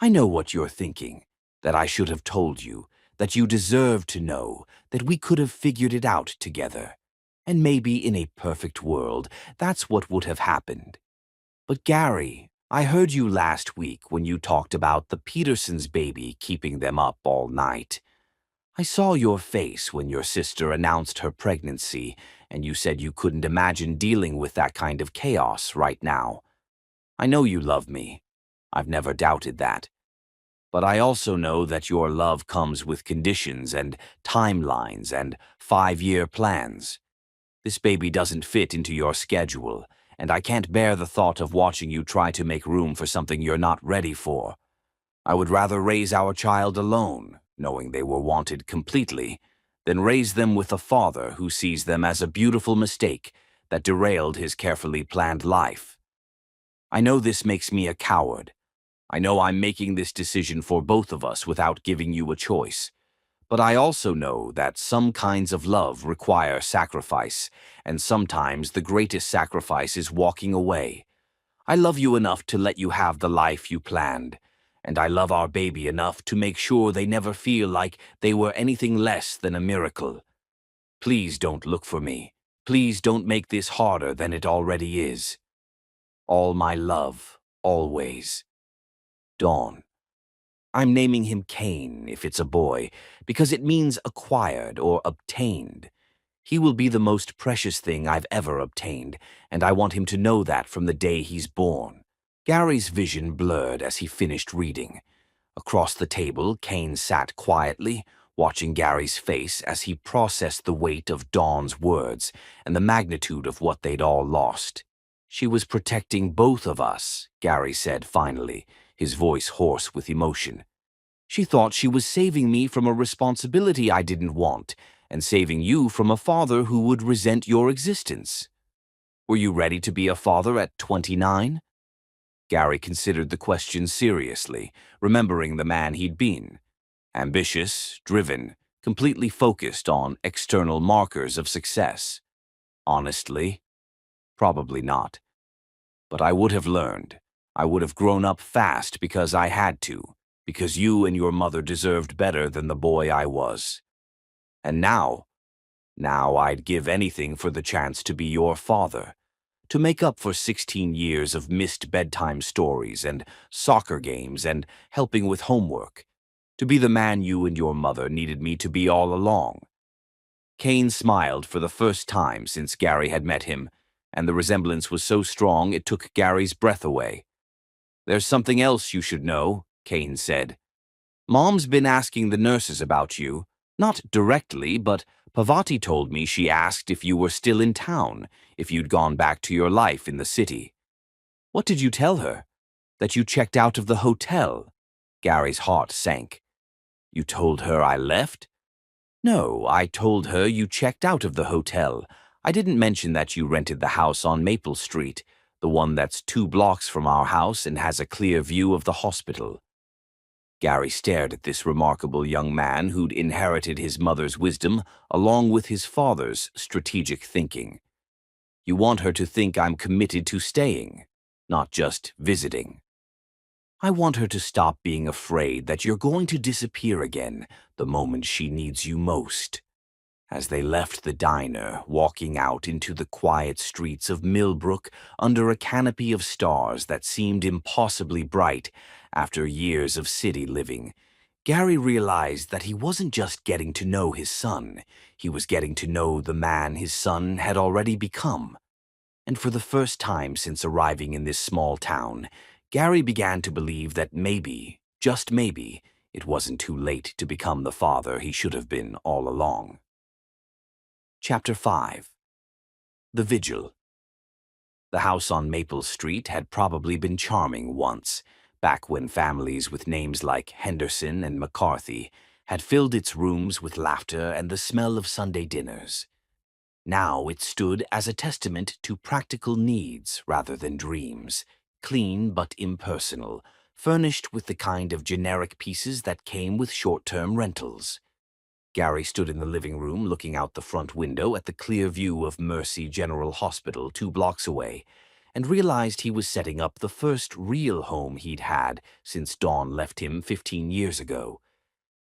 S2: I know what you're thinking, that I should have told you, that you deserve to know, that we could have figured it out together. And maybe in a perfect world, that's what would have happened. But Gary, I heard you last week when you talked about the Petersons' baby keeping them up all night. I saw your face when your sister announced her pregnancy, and you said you couldn't imagine dealing with that kind of chaos right now. I know you love me. I've never doubted that. But I also know that your love comes with conditions and timelines and 5-year plans. This baby doesn't fit into your schedule, and I can't bear the thought of watching you try to make room for something you're not ready for. I would rather raise our child alone, knowing they were wanted completely, than raise them with a father who sees them as a beautiful mistake that derailed his carefully planned life. I know this makes me a coward. I know I'm making this decision for both of us without giving you a choice. But I also know that some kinds of love require sacrifice, and sometimes the greatest sacrifice is walking away. I love you enough to let you have the life you planned, and I love our baby enough to make sure they never feel like they were anything less than a miracle. Please don't look for me. Please don't make this harder than it already is. All my love, always. Dawn. I'm naming him Cain if it's a boy, because it means acquired or obtained. He will be the most precious thing I've ever obtained, and I want him to know that from the day he's born. Gary's vision blurred as he finished reading. Across the table, Cain sat quietly, watching Gary's face as he processed the weight of Dawn's words and the magnitude of what they'd all lost. She was protecting both of us, Gary said finally, his voice hoarse with emotion. She thought she was saving me from a responsibility I didn't want, and saving you from a father who would resent your existence. Were you ready to be a father at 29? Gary considered the question seriously, remembering the man he'd been. Ambitious, driven, completely focused on external markers of success. Honestly, probably not. But I would have learned. I would have grown up fast because I had to, because you and your mother deserved better than the boy I was. And now I'd give anything for the chance to be your father, to make up for 16 years of missed bedtime stories and soccer games and helping with homework, to be the man you and your mother needed me to be all along. Cain smiled for the first time since Gary had met him, and the resemblance was so strong it took Gary's breath away. There's something else you should know, Cain said. Mom's been asking the nurses about you. Not directly, but Pavati told me she asked if you were still in town, if you'd gone back to your life in the city. What did you tell her? That you checked out of the hotel? Gary's heart sank. You told her I left? No, I told her you checked out of the hotel. I didn't mention that you rented the house on Maple Street, the one that's 2 blocks from our house and has a clear view of the hospital. Gary stared at this remarkable young man who'd inherited his mother's wisdom along with his father's strategic thinking. You want her to think I'm committed to staying, not just visiting. I want her to stop being afraid that you're going to disappear again the moment she needs you most. As they left the diner, walking out into the quiet streets of Millbrook under a canopy of stars that seemed impossibly bright after years of city living, Gary realized that he wasn't just getting to know his son, he was getting to know the man his son had already become. And for the first time since arriving in this small town, Gary began to believe that maybe, just maybe, it wasn't too late to become the father he should have been all along. Chapter 5. The Vigil. The house on Maple Street had probably been charming once, back when families with names like Henderson and McCarthy had filled its rooms with laughter and the smell of Sunday dinners. Now it stood as a testament to practical needs rather than dreams, clean but impersonal, furnished with the kind of generic pieces that came with short-term rentals. Gary stood in the living room looking out the front window at the clear view of Mercy General Hospital 2 blocks away, and realized he was setting up the first real home he'd had since Dawn left him 15 years ago.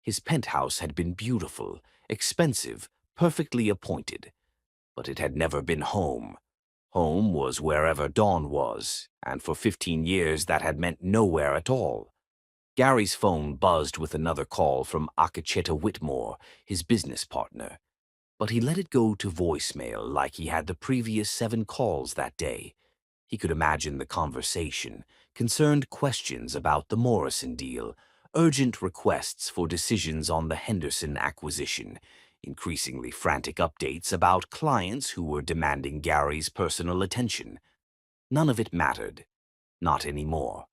S2: His penthouse had been beautiful, expensive, perfectly appointed, but it had never been home. Home was wherever Dawn was, and for 15 years that had meant nowhere at all. Gary's phone buzzed with another call from Akacheta Whitmore, his business partner. But he let it go to voicemail like he had the previous 7 calls that day. He could imagine the conversation, concerned questions about the Morrison deal, urgent requests for decisions on the Henderson acquisition, increasingly frantic updates about clients who were demanding Gary's personal attention. None of it mattered. Not anymore.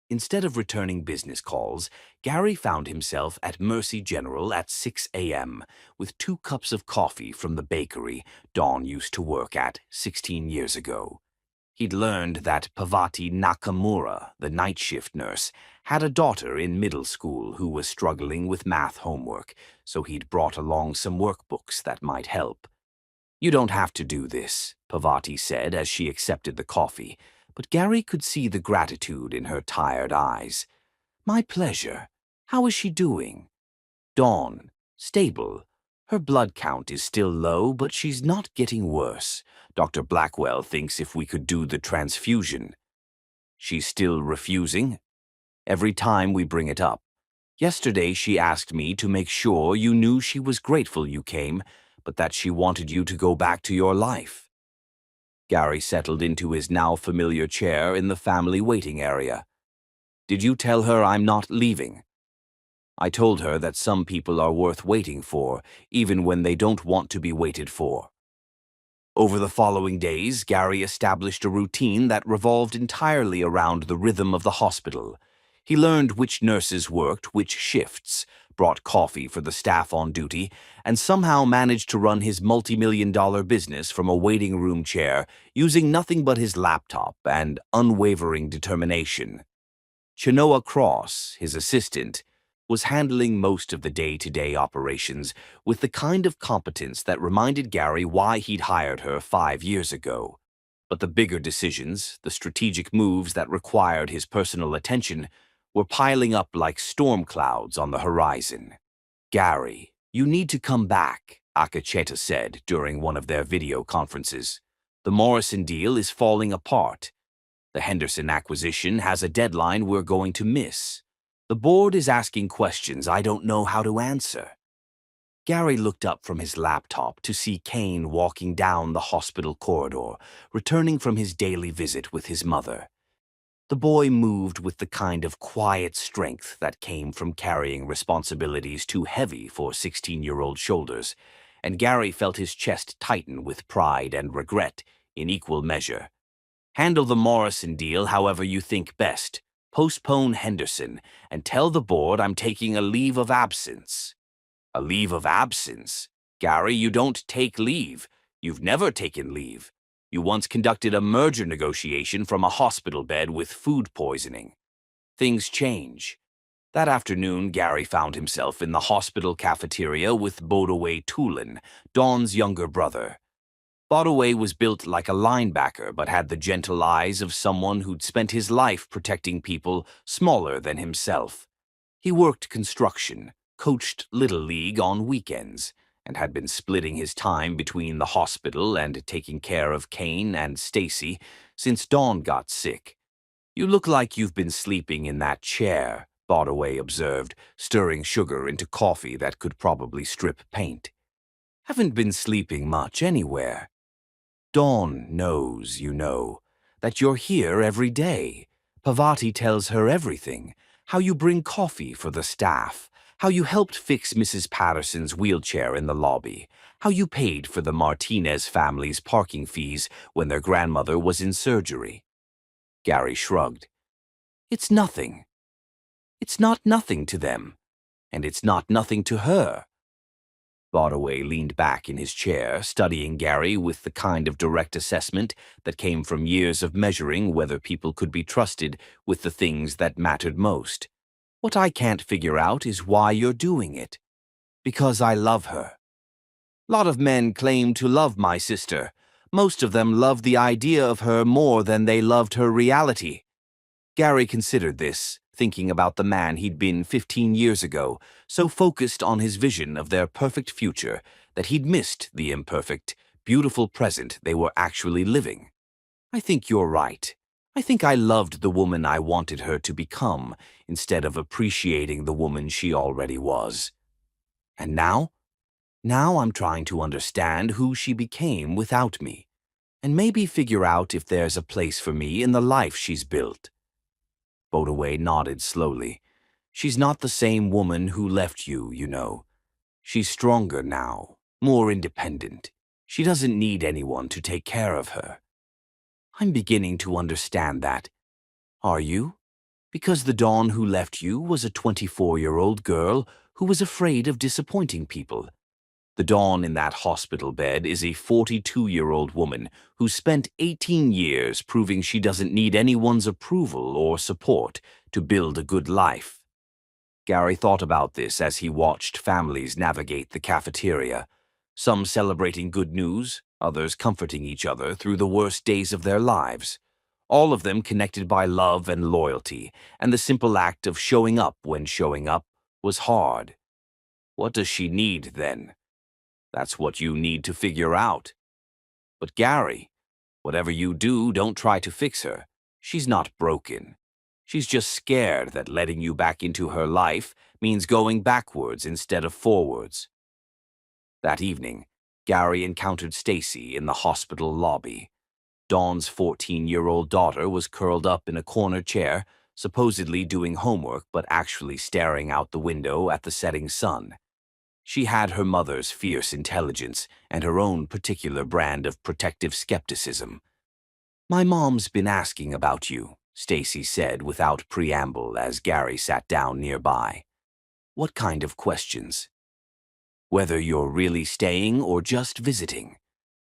S2: Instead of returning business calls, Gary found himself at Mercy General at 6 a.m. with 2 cups of coffee from the bakery Dawn used to work at 16 years ago. He'd learned that Pavati Nakamura, the night shift nurse, had a daughter in middle school who was struggling with math homework, so he'd brought along some workbooks that might help. "You don't have to do this," Pavati said as she accepted the coffee, but Gary could see the gratitude in her tired eyes. "My pleasure. How is she doing?" "Dawn. Stable. Her blood count is still low, but she's not getting worse. Dr. Blackwell thinks if we could do the transfusion." "She's still refusing?" "Every time we bring it up. Yesterday she asked me to make sure you knew she was grateful you came, but that she wanted you to go back to your life." Gary settled into his now familiar chair in the family waiting area. "Did you tell her I'm not leaving?" "I told her that some people are worth waiting for, even when they don't want to be waited for." Over the following days, Gary established a routine that revolved entirely around the rhythm of the hospital. He learned which nurses worked which shifts, brought coffee for the staff on duty, and somehow managed to run his multi-million-dollar business from a waiting room chair using nothing but his laptop and unwavering determination. Chenoa Cross, his assistant, was handling most of the day-to-day operations with the kind of competence that reminded Gary why he'd hired her 5 years ago. But the bigger decisions, the strategic moves that required his personal attention, were piling up like storm clouds on the horizon. "Gary, you need to come back," Akacheta said during one of their video conferences. "The Morrison deal is falling apart. The Henderson acquisition has a deadline we're going to miss. The board is asking questions I don't know how to answer." Gary looked up from his laptop to see Kane walking down the hospital corridor, returning from his daily visit with his mother. The boy moved with the kind of quiet strength that came from carrying responsibilities too heavy for 16-year-old shoulders, and Gary felt his chest tighten with pride and regret in equal measure. "Handle the Morrison deal however you think best. Postpone Henderson, and tell the board I'm taking a leave of absence." "A leave of absence? Gary, you don't take leave. You've never taken leave. You once conducted a merger negotiation from a hospital bed with food poisoning." Things change. That afternoon, Gary found himself in the hospital cafeteria with Bodaway Tulin, Dawn's younger brother. Bodaway was built like a linebacker but had the gentle eyes of someone who'd spent his life protecting people smaller than himself. He worked construction, coached Little League on weekends, and had been splitting his time between the hospital and taking care of Kane and Stacy since Dawn got sick. "You look like you've been sleeping in that chair," Bodaway observed, stirring sugar into coffee that could probably strip paint. "Haven't been sleeping much anywhere. Dawn knows, you know, that you're here every day. Pavati tells her everything, how you bring coffee for the staff, how you helped fix Mrs. Patterson's wheelchair in the lobby, how you paid for the Martinez family's parking fees when their grandmother was in surgery." Gary shrugged. "It's nothing. It's not nothing to them, and it's not nothing to her." Bodaway leaned back in his chair, studying Gary with the kind of direct assessment that came from years of measuring whether people could be trusted with the things that mattered most. "What I can't figure out is why you're doing it." "Because I love her. Lot of men claim to love my sister. Most of them love the idea of her more than they loved her reality." Gary considered this, thinking about the man he'd been 15 years ago, so focused on his vision of their perfect future that he'd missed the imperfect, beautiful present they were actually living. "I think you're right. I think I loved the woman I wanted her to become instead of appreciating the woman she already was. And now? Now I'm trying to understand who she became without me, and maybe figure out if there's a place for me in the life she's built." Bodaway nodded slowly. "She's not the same woman who left you, you know. She's stronger now, more independent. She doesn't need anyone to take care of her." "I'm beginning to understand that." "Are you? Because the Dawn who left you was a 24-year-old girl who was afraid of disappointing people. The Dawn in that hospital bed is a 42-year-old woman who spent 18 years proving she doesn't need anyone's approval or support to build a good life. Gary thought about this as he watched families navigate the cafeteria, some celebrating good news, others comforting each other through the worst days of their lives, all of them connected by love and loyalty, and the simple act of showing up when showing up was hard. What does she need, then? That's what you need to figure out. But Gary, whatever you do, don't try to fix her. She's not broken. She's just scared that letting you back into her life means going backwards instead of forwards. That evening, Gary encountered Stacy in the hospital lobby. Dawn's 14-year-old daughter was curled up in a corner chair, supposedly doing homework but actually staring out the window at the setting sun. She had her mother's fierce intelligence and her own particular brand of protective skepticism. "My mom's been asking about you," Stacy said without preamble as Gary sat down nearby. "What kind of questions?" "Whether you're really staying or just visiting.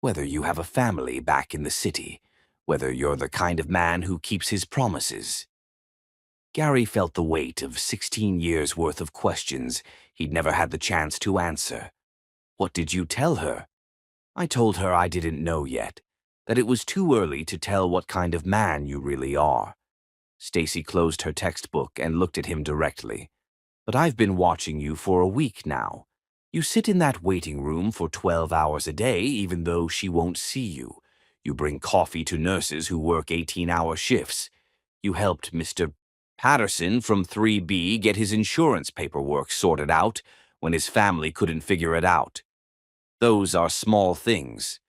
S2: Whether you have a family back in the city. Whether you're the kind of man who keeps his promises." Gary felt the weight of 16 years' worth of questions he'd never had the chance to answer. "What did you tell her?" "I told her I didn't know yet, that it was too early to tell what kind of man you really are." Stacy closed her textbook and looked at him directly. "But I've been watching you for a week now. You sit in that waiting room for 12 hours a day even though she won't see you. You bring coffee to nurses who work 18-hour shifts. You helped Mr. Patterson from 3B get his insurance paperwork sorted out when his family couldn't figure it out. Those are small things."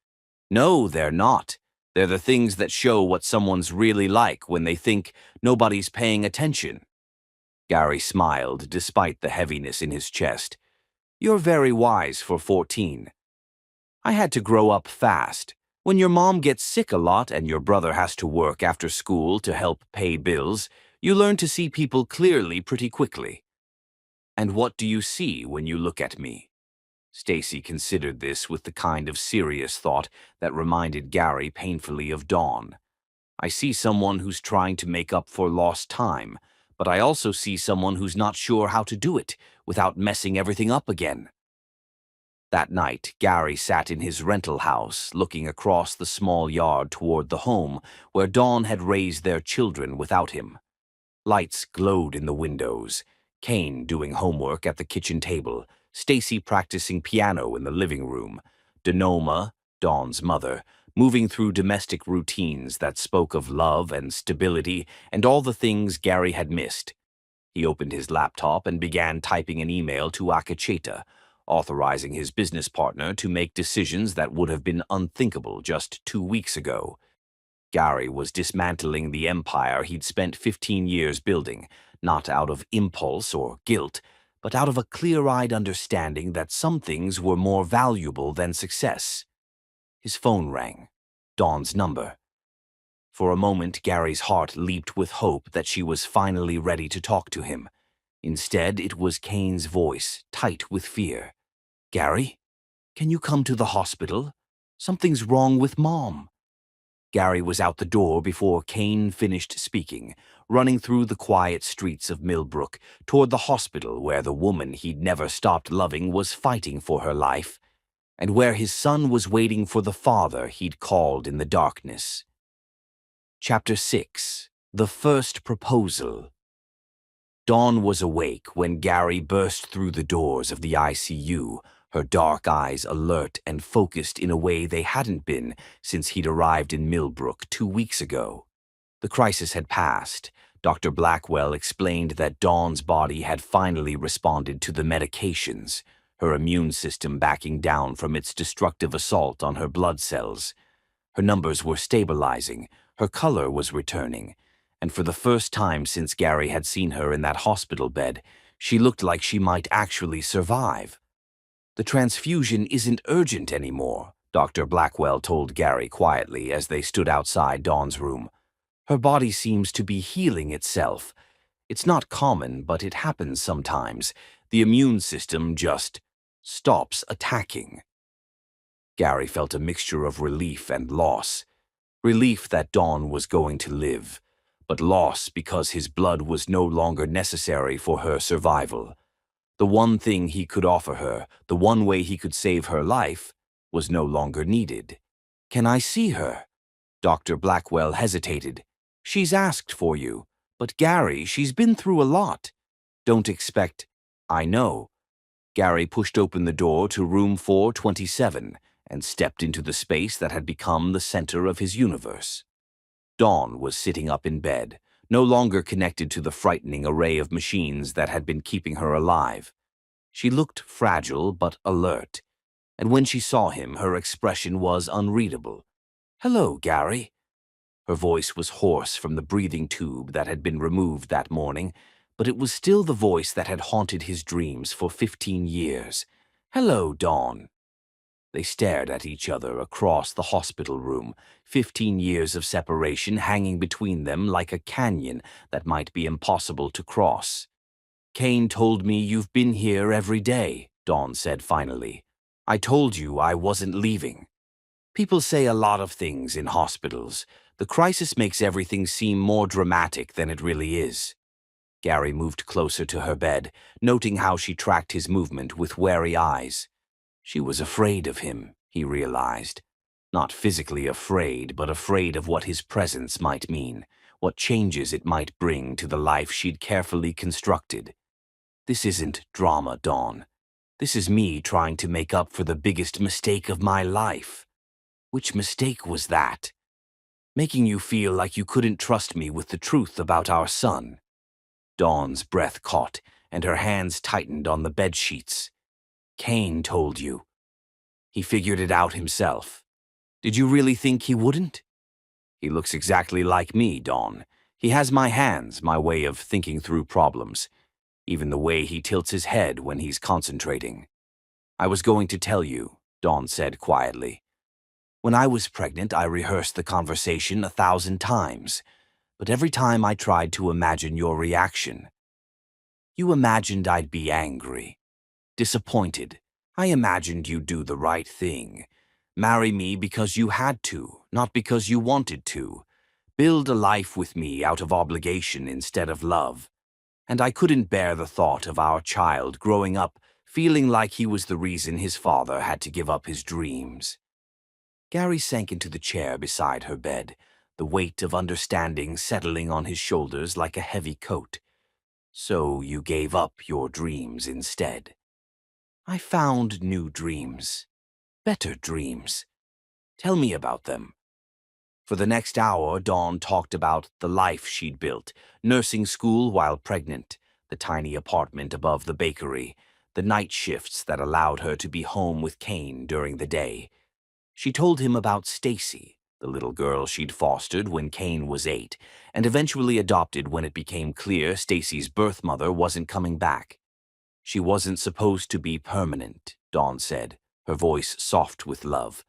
S2: "No, they're not. They're the things that show what someone's really like when they think nobody's paying attention." Gary smiled despite the heaviness in his chest. "You're very wise for 14. I had to grow up fast. When your mom gets sick a lot and your brother has to work after school to help pay bills, you learn to see people clearly pretty quickly." "And what do you see when you look at me?" Stacy considered this with the kind of serious thought that reminded Gary painfully of Dawn. "I see someone who's trying to make up for lost time, but I also see someone who's not sure how to do it without messing everything up again." That night, Gary sat in his rental house, looking across the small yard toward the home where Dawn had raised their children without him. Lights glowed in the windows, Kane doing homework at the kitchen table, Stacy practicing piano in the living room, Denoma, Dawn's mother, moving through domestic routines that spoke of love and stability and all the things Gary had missed. He opened his laptop and began typing an email to Akacheta, authorizing his business partner to make decisions that would have been unthinkable just 2 weeks ago. Gary was dismantling the empire he'd spent 15 years building, not out of impulse or guilt, but out of a clear-eyed understanding that some things were more valuable than success. His phone rang. Dawn's number. For a moment, Gary's heart leaped with hope that she was finally ready to talk to him. Instead, it was Kane's voice, tight with fear. "Gary, can you come to the hospital? Something's wrong with Mom." Gary was out the door before Kane finished speaking, running through the quiet streets of Millbrook toward the hospital where the woman he'd never stopped loving was fighting for her life, and where his son was waiting for the father he'd called in the darkness. Chapter 6. The First Proposal. Dawn was awake when Gary burst through the doors of the ICU, her dark eyes alert and focused in a way they hadn't been since he'd arrived in Millbrook 2 weeks ago. The crisis had passed. Dr. Blackwell explained that Dawn's body had finally responded to the medications, her immune system backing down from its destructive assault on her blood cells. Her numbers were stabilizing, her color was returning, and for the first time since Gary had seen her in that hospital bed, she looked like she might actually survive. "The transfusion isn't urgent anymore," Dr. Blackwell told Gary quietly as they stood outside Dawn's room. "Her body seems to be healing itself. It's not common, but it happens sometimes. The immune system just stops attacking. Gary felt a mixture of relief and loss. Relief that Dawn was going to live, but loss because his blood was no longer necessary for her survival. The one thing he could offer her, the one way he could save her life, was no longer needed. "Can I see her?" Dr. Blackwell hesitated. "She's asked for you. But Gary, she's been through a lot. Don't expect—" "I know." Gary pushed open the door to room 427 and stepped into the space that had become the center of his universe. Dawn was sitting up in bed, no longer connected to the frightening array of machines that had been keeping her alive. She looked fragile but alert, and when she saw him, her expression was unreadable. "Hello, Gary." Her voice was hoarse from the breathing tube that had been removed that morning, but it was still the voice that had haunted his dreams for 15 years. "Hello, Dawn." They stared at each other across the hospital room, 15 years of separation hanging between them like a canyon that might be impossible to cross. "Kane told me you've been here every day," Dawn said finally. "I told you I wasn't leaving." People say a lot of things in hospitals. The crisis makes everything seem more dramatic than it really is. Gary moved closer to her bed, noting how she tracked his movement with wary eyes. She was afraid of him, he realized. Not physically afraid, but afraid of what his presence might mean, what changes it might bring to the life she'd carefully constructed. "This isn't drama, Dawn. This is me trying to make up for the biggest mistake of my life." "Which mistake was that?" "Making you feel like you couldn't trust me with the truth about our son." Dawn's breath caught, and her hands tightened on the bed sheets. "Kane told you. He figured it out himself. Did you really think he wouldn't?" "He looks exactly like me, Dawn. He has my hands, my way of thinking through problems, even the way he tilts his head when he's concentrating." "I was going to tell you," Dawn said quietly. "When I was pregnant, I rehearsed the conversation 1,000 times, but every time I tried to imagine your reaction. You imagined I'd be angry, disappointed. I imagined you'd do the right thing. Marry me because you had to, not because you wanted to. Build a life with me out of obligation instead of love. And I couldn't bear the thought of our child growing up feeling like he was the reason his father had to give up his dreams." Gary sank into the chair beside her bed, the weight of understanding settling on his shoulders like a heavy coat. "So you gave up your dreams instead." "I found new dreams. Better dreams. Tell me about them." For the next hour, Dawn talked about the life she'd built, nursing school while pregnant, the tiny apartment above the bakery, the night shifts that allowed her to be home with Kane during the day. She told him about Stacy, the little girl she'd fostered when Kane was 8, and eventually adopted when it became clear Stacy's birth mother wasn't coming back. "She wasn't supposed to be permanent," Dawn said, her voice soft with love.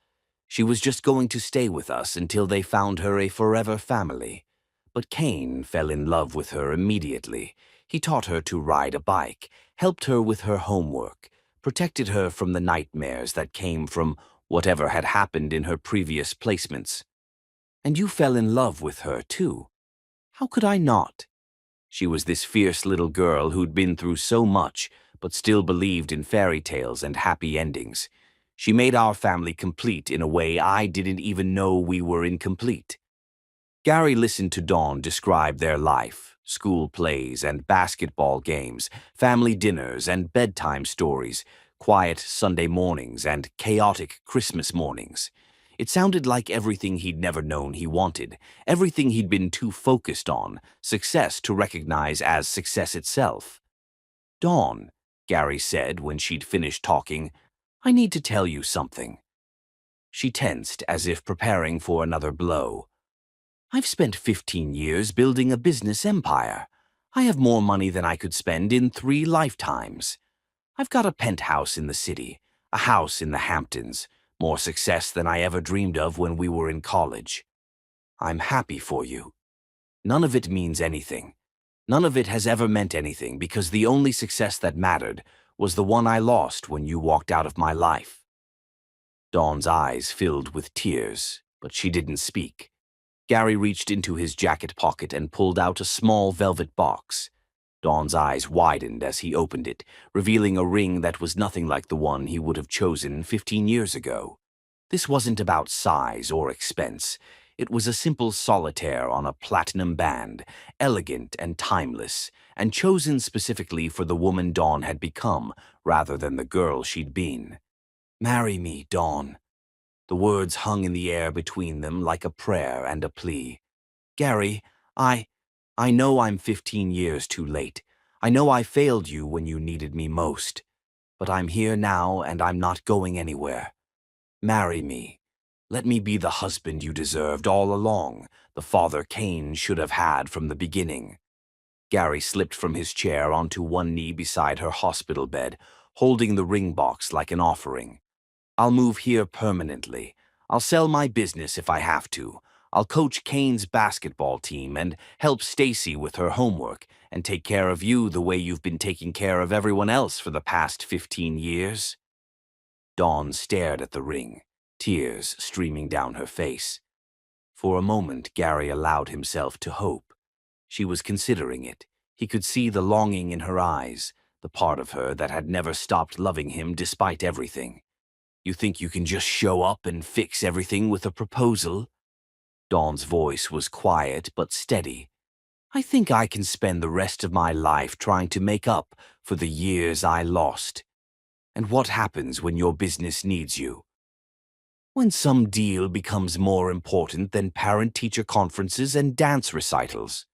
S2: "She was just going to stay with us until they found her a forever family." But Kane fell in love with her immediately. He taught her to ride a bike, helped her with her homework, protected her from the nightmares that came from whatever had happened in her previous placements. "And you fell in love with her, too." "How could I not?" She was this fierce little girl who'd been through so much, but still believed in fairy tales and happy endings. She made our family complete in a way I didn't even know we were incomplete. Gary listened to Dawn describe their life, school plays and basketball games, family dinners and bedtime stories, quiet Sunday mornings and chaotic Christmas mornings. It sounded like everything he'd never known he wanted, everything he'd been too focused on, success to recognize as success itself. "Dawn," Gary said when she'd finished talking, "I need to tell you something." She tensed as if preparing for another blow. "I've spent 15 years building a business empire. I have more money than I could spend in 3 lifetimes. I've got a penthouse in the city, a house in the Hamptons, more success than I ever dreamed of when we were in college. I'm happy for you. None of it means anything. None of it has ever meant anything because the only success that mattered was the one I lost when you walked out of my life." Dawn's eyes filled with tears, but she didn't speak. Gary reached into his jacket pocket and pulled out a small velvet box. Dawn's eyes widened as he opened it, revealing a ring that was nothing like the one he would have chosen 15 years ago. This wasn't about size or expense. It was a simple solitaire on a platinum band, elegant and timeless, and chosen specifically for the woman Dawn had become, rather than the girl she'd been. "Marry me, Dawn." The words hung in the air between them like a prayer and a plea. "Gary, I know I'm 15 years too late. I know I failed you when you needed me most. But I'm here now and I'm not going anywhere. Marry me. Let me be the husband you deserved all along, the father Cain should have had from the beginning." Gary slipped from his chair onto one knee beside her hospital bed, holding the ring box like an offering. "I'll move here permanently. I'll sell my business if I have to. I'll coach Kane's basketball team and help Stacy with her homework and take care of you the way you've been taking care of everyone else for the past 15 years. Dawn stared at the ring, tears streaming down her face. For a moment, Gary allowed himself to hope. She was considering it. He could see the longing in her eyes, the part of her that had never stopped loving him despite everything. "You think you can just show up and fix everything with a proposal?" Dawn's voice was quiet but steady. "I think I can spend the rest of my life trying to make up for the years I lost. And what happens when your business needs you? When some deal becomes more important than parent-teacher conferences and dance recitals.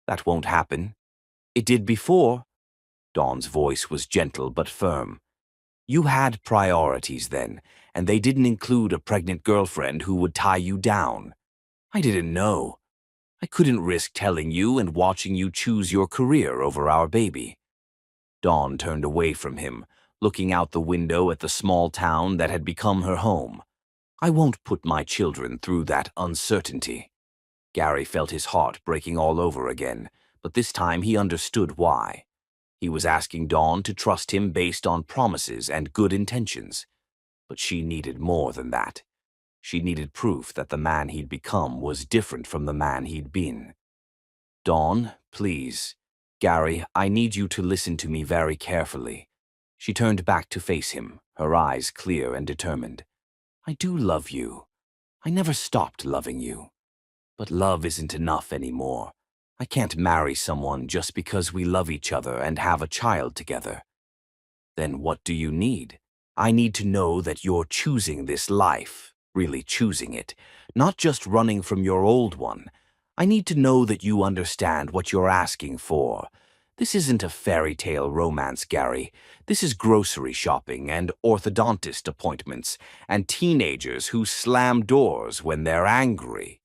S2: That won't happen. It did before." Dawn's voice was gentle but firm. "You had priorities then, and they didn't include a pregnant girlfriend who would tie you down. I didn't know. I couldn't risk telling you and watching you choose your career over our baby." Dawn turned away from him, looking out the window at the small town that had become her home. "I won't put my children through that uncertainty." Gary felt his heart breaking all over again, but this time he understood why. He was asking Dawn to trust him based on promises and good intentions. But she needed more than that. She needed proof that the man he'd become was different from the man he'd been. "Dawn, please. Gary, I need you to listen to me very carefully." She turned back to face him, her eyes clear and determined. "I do love you. I never stopped loving you. But love isn't enough anymore. I can't marry someone just because we love each other and have a child together." "Then what do you need?" "I need to know that you're choosing this life, really choosing it, not just running from your old one. I need to know that you understand what you're asking for. This isn't a fairy tale romance, Gary. This is grocery shopping and orthodontist appointments and teenagers who slam doors when they're angry."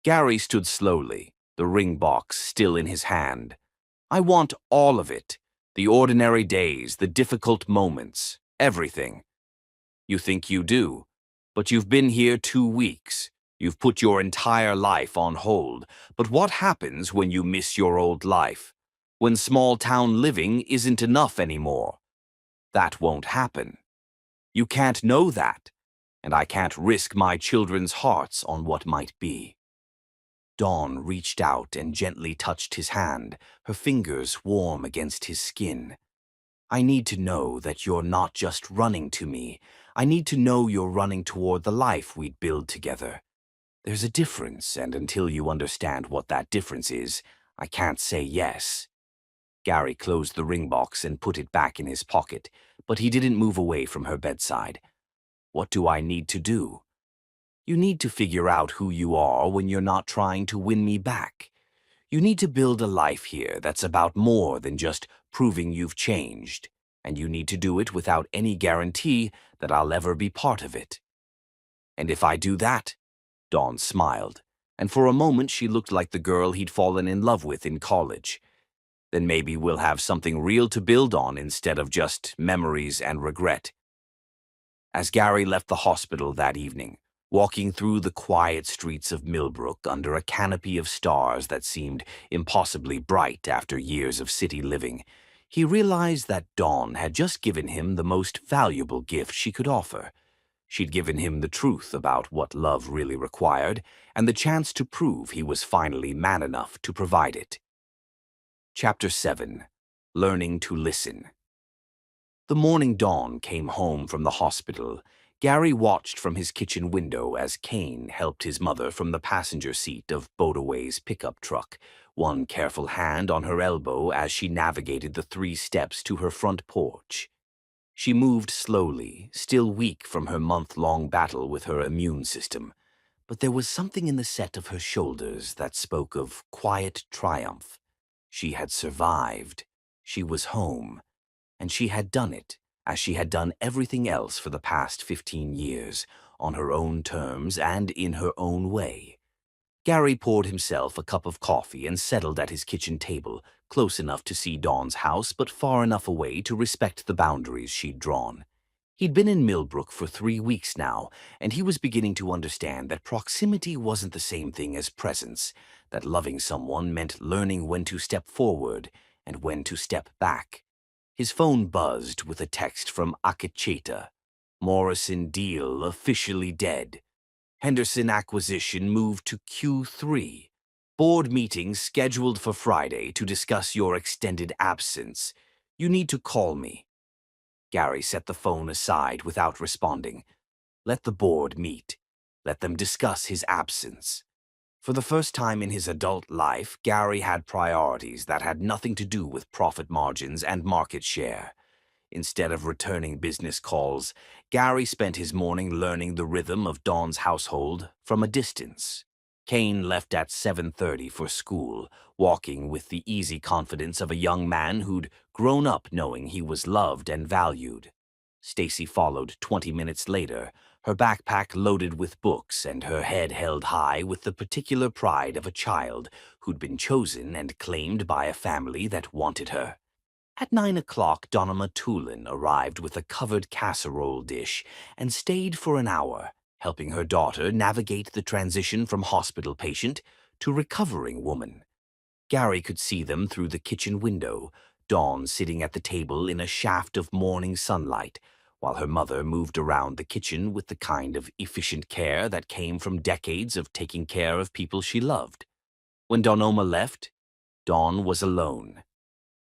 S2: Gary stood slowly, the ring box still in his hand. "I want all of it. The ordinary days, the difficult moments, everything." "You think you do, but you've been here 2 weeks. You've put your entire life on hold. But what happens when you miss your old life? When small-town living isn't enough anymore? That won't happen. You can't know that, and I can't risk my children's hearts on what might be." Dawn reached out and gently touched his hand, her fingers warm against his skin. "I need to know that you're not just running to me. I need to know you're running toward the life we'd build together. There's a difference, and until you understand what that difference is, I can't say yes." Gary closed the ring box and put it back in his pocket, but he didn't move away from her bedside. "What do I need to do?" "You need to figure out who you are when you're not trying to win me back. You need to build a life here that's about more than just proving you've changed, and you need to do it without any guarantee that I'll ever be part of it." "And if I do that?" Dawn smiled, and for a moment she looked like the girl he'd fallen in love with in college. "Then maybe we'll have something real to build on instead of just memories and regret." As Gary left the hospital that evening, walking through the quiet streets of Millbrook under a canopy of stars that seemed impossibly bright after years of city living, He realized that Dawn had just given him the most valuable gift she could offer. She'd given him the truth about what love really required and the chance to prove he was finally man enough to provide it. Chapter 7. Learning to Listen. The morning Dawn came home from the hospital. Gary watched from his kitchen window as Kane helped his mother from the passenger seat of Bodaway's pickup truck, one careful hand on her elbow as she navigated the 3 steps to her front porch. She moved slowly, still weak from her month-long battle with her immune system, but there was something in the set of her shoulders that spoke of quiet triumph. She had survived. She was home. And she had done it, as she had done everything else for the past 15 years, on her own terms and in her own way. Gary poured himself a cup of coffee and settled at his kitchen table, close enough to see Dawn's house but far enough away to respect the boundaries she'd drawn. He'd been in Millbrook for 3 weeks now, and he was beginning to understand that proximity wasn't the same thing as presence, that loving someone meant learning when to step forward and when to step back. His phone buzzed with a text from Akecheta. Morrison deal officially dead. Henderson acquisition moved to Q3. Board meeting scheduled for Friday to discuss your extended absence. You need to call me. Gary set the phone aside without responding. Let the board meet. Let them discuss his absence. For the first time in his adult life, Gary had priorities that had nothing to do with profit margins and market share. Instead of returning business calls, Gary spent his morning learning the rhythm of Dawn's household from a distance. Kane left at 7:30 for school, walking with the easy confidence of a young man who'd grown up knowing he was loved and valued. Stacy followed 20 minutes later, her backpack loaded with books and her head held high with the particular pride of a child who'd been chosen and claimed by a family that wanted her. At 9 o'clock, Donna Matulin arrived with a covered casserole dish and stayed for an hour, helping her daughter navigate the transition from hospital patient to recovering woman. Gary could see them through the kitchen window, Dawn sitting at the table in a shaft of morning sunlight, while her mother moved around the kitchen with the kind of efficient care that came from decades of taking care of people she loved. When Donoma left, Dawn was alone.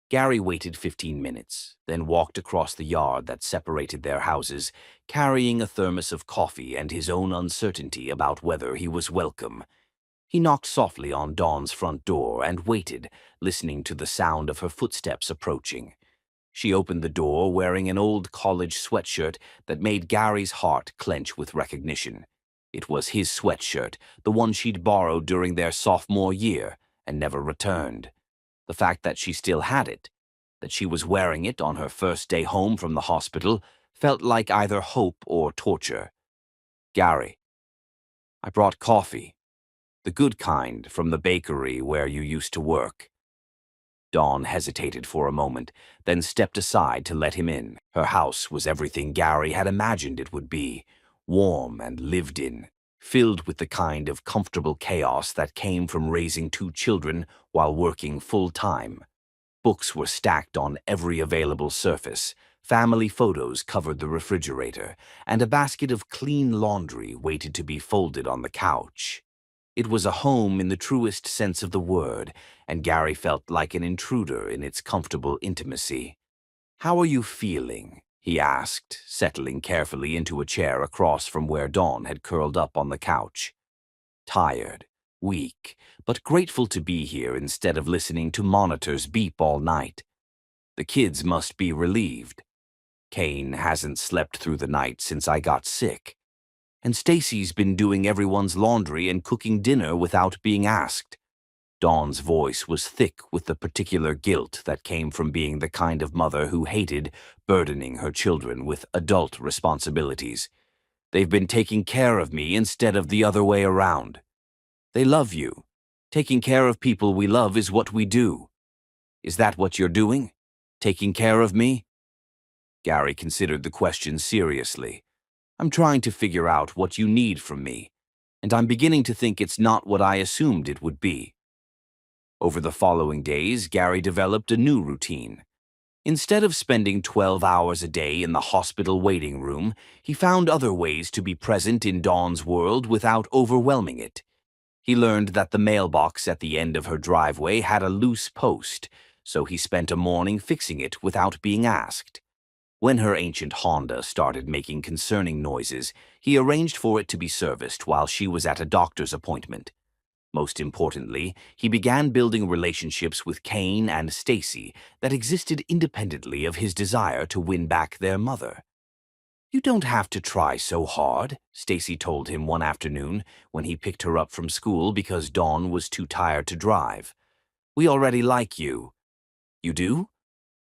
S2: Gary waited 15 minutes, then walked across the yard that separated their houses, carrying a thermos of coffee and his own uncertainty about whether he was welcome. He knocked softly on Dawn's front door and waited, listening to the sound of her footsteps approaching. She opened the door wearing an old college sweatshirt that made Gary's heart clench with recognition. It was his sweatshirt, the one she'd borrowed during their sophomore year and never returned. The fact that she still had it, that she was wearing it on her first day home from the hospital, felt like either hope or torture. Gary, I brought coffee. The good kind from the bakery where you used to work. Dawn hesitated for a moment, then stepped aside to let him in. Her house was everything Gary had imagined it would be, warm and lived in, filled with the kind of comfortable chaos that came from raising 2 children while working full-time. Books were stacked on every available surface, family photos covered the refrigerator, and a basket of clean laundry waited to be folded on the couch. It was a home in the truest sense of the word, and Gary felt like an intruder in its comfortable intimacy. "How are you feeling?" he asked, settling carefully into a chair across from where Dawn had curled up on the couch. Tired, weak, but grateful to be here instead of listening to monitors beep all night. The kids must be relieved. Kane hasn't slept through the night since I got sick. And Stacy's been doing everyone's laundry and cooking dinner without being asked. Dawn's voice was thick with the particular guilt that came from being the kind of mother who hated burdening her children with adult responsibilities. They've been taking care of me instead of the other way around. They love you. Taking care of people we love is what we do. Is that what you're doing? Taking care of me? Gary considered the question seriously. I'm trying to figure out what you need from me, and I'm beginning to think it's not what I assumed it would be. Over the following days, Gary developed a new routine. Instead of spending 12 hours a day in the hospital waiting room, he found other ways to be present in Dawn's world without overwhelming it. He learned that the mailbox at the end of her driveway had a loose post, so he spent a morning fixing it without being asked. When her ancient Honda started making concerning noises, he arranged for it to be serviced while she was at a doctor's appointment. Most importantly, he began building relationships with Kane and Stacy that existed independently of his desire to win back their mother. "You don't have to try so hard," Stacy told him one afternoon when he picked her up from school because Dawn was too tired to drive. "We already like you." "You do?"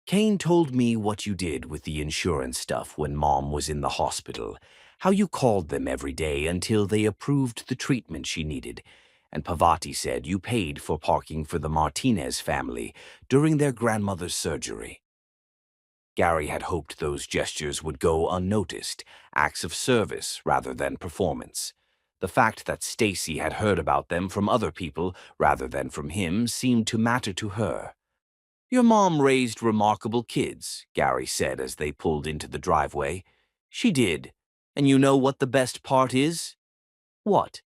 S2: "Kane told me what you did with the insurance stuff when Mom was in the hospital, how you called them every day until they approved the treatment she needed. And Pavati said you paid for parking for the Martinez family during their grandmother's surgery." Gary had hoped those gestures would go unnoticed, acts of service rather than performance. The fact that Stacy had heard about them from other people rather than from him seemed to matter to her. "Your mom raised remarkable kids," Gary said as they pulled into the driveway. "She did. And you know what the best part is?" "What?"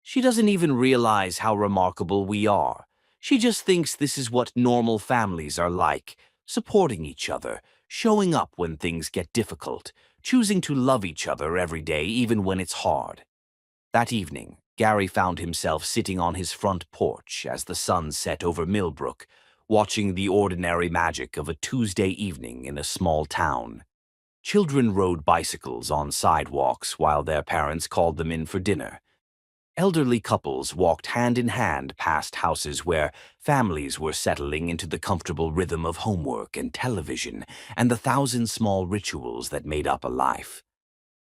S2: "She doesn't even realize how remarkable we are. She just thinks this is what normal families are like, supporting each other, showing up when things get difficult, choosing to love each other every day even when it's hard." That evening, Gary found himself sitting on his front porch as the sun set over Millbrook, watching the ordinary magic of a Tuesday evening in a small town. Children rode bicycles on sidewalks while their parents called them in for dinner. Elderly couples walked hand in hand past houses where families were settling into the comfortable rhythm of homework and television and the thousand small rituals that made up a life.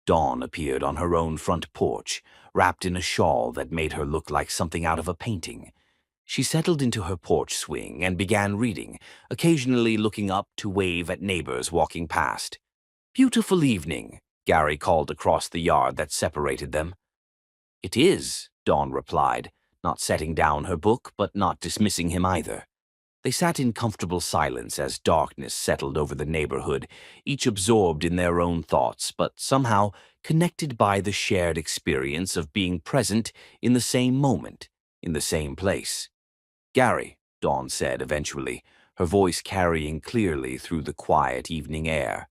S2: Dawn appeared on her own front porch, wrapped in a shawl that made her look like something out of a painting. She settled into her porch swing and began reading, occasionally looking up to wave at neighbors walking past. "Beautiful evening," Gary called across the yard that separated them. "It is," Dawn replied, not setting down her book but not dismissing him either. They sat in comfortable silence as darkness settled over the neighborhood, each absorbed in their own thoughts, but somehow connected by the shared experience of being present in the same moment, in the same place. "Gary," Dawn said eventually, her voice carrying clearly through the quiet evening air.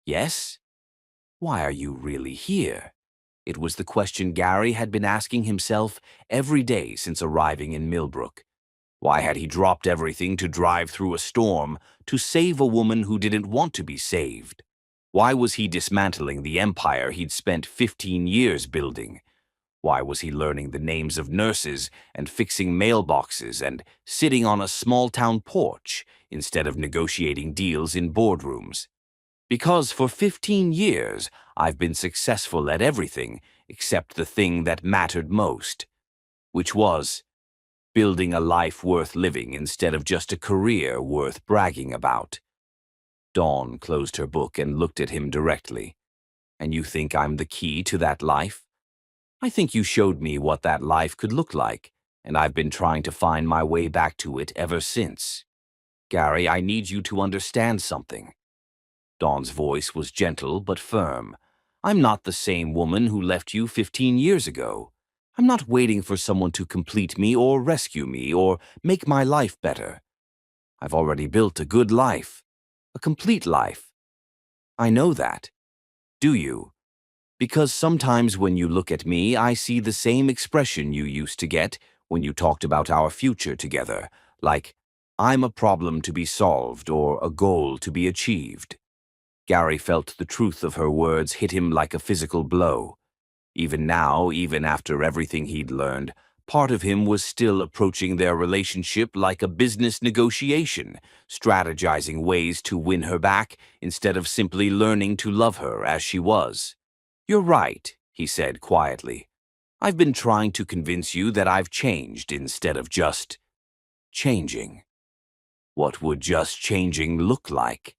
S2: "Yes? Why are you really here?" It was the question Gary had been asking himself every day since arriving in Millbrook. Why had he dropped everything to drive through a storm to save a woman who didn't want to be saved? Why was he dismantling the empire he'd spent 15 years building? Why was he learning the names of nurses and fixing mailboxes and sitting on a small-town porch instead of negotiating deals in boardrooms? "Because for 15 years, I've been successful at everything except the thing that mattered most, which was building a life worth living instead of just a career worth bragging about." Dawn closed her book and looked at him directly. "And you think I'm the key to that life?" "I think you showed me what that life could look like, and I've been trying to find my way back to it ever since. Gary, I need you to understand something." Dawn's voice was gentle but firm. "I'm not the same woman who left you 15 years ago. I'm not waiting for someone to complete me or rescue me or make my life better. I've already built a good life, a complete life. I know that. Do you? Because sometimes when you look at me, I see the same expression you used to get when you talked about our future together, like, I'm a problem to be solved or a goal to be achieved." Gary felt the truth of her words hit him like a physical blow. Even now, even after everything he'd learned, part of him was still approaching their relationship like a business negotiation, strategizing ways to win her back instead of simply learning to love her as she was. "You're right," he said quietly. "I've been trying to convince you that I've changed instead of just changing." What would just changing look like?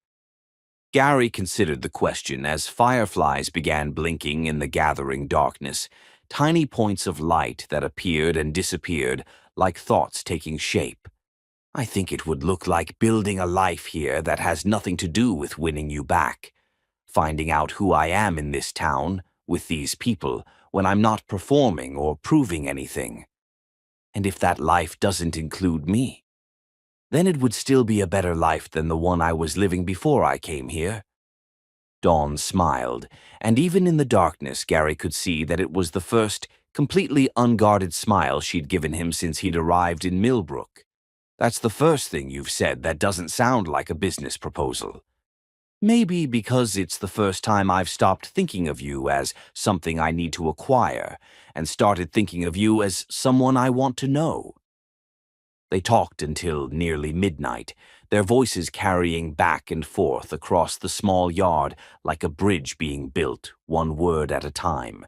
S2: Gary considered the question as fireflies began blinking in the gathering darkness, tiny points of light that appeared and disappeared like thoughts taking shape. I think it would look like building a life here that has nothing to do with winning you back. Finding out who I am in this town, with these people, when I'm not performing or proving anything. And if that life doesn't include me, then it would still be a better life than the one I was living before I came here. Dawn smiled, and even in the darkness, Gary could see that it was the first, completely unguarded smile she'd given him since he'd arrived in Millbrook. That's the first thing you've said that doesn't sound like a business proposal. Maybe because it's the first time I've stopped thinking of you as something I need to acquire and started thinking of you as someone I want to know. They talked until nearly midnight, their voices carrying back and forth across the small yard like a bridge being built, one word at a time.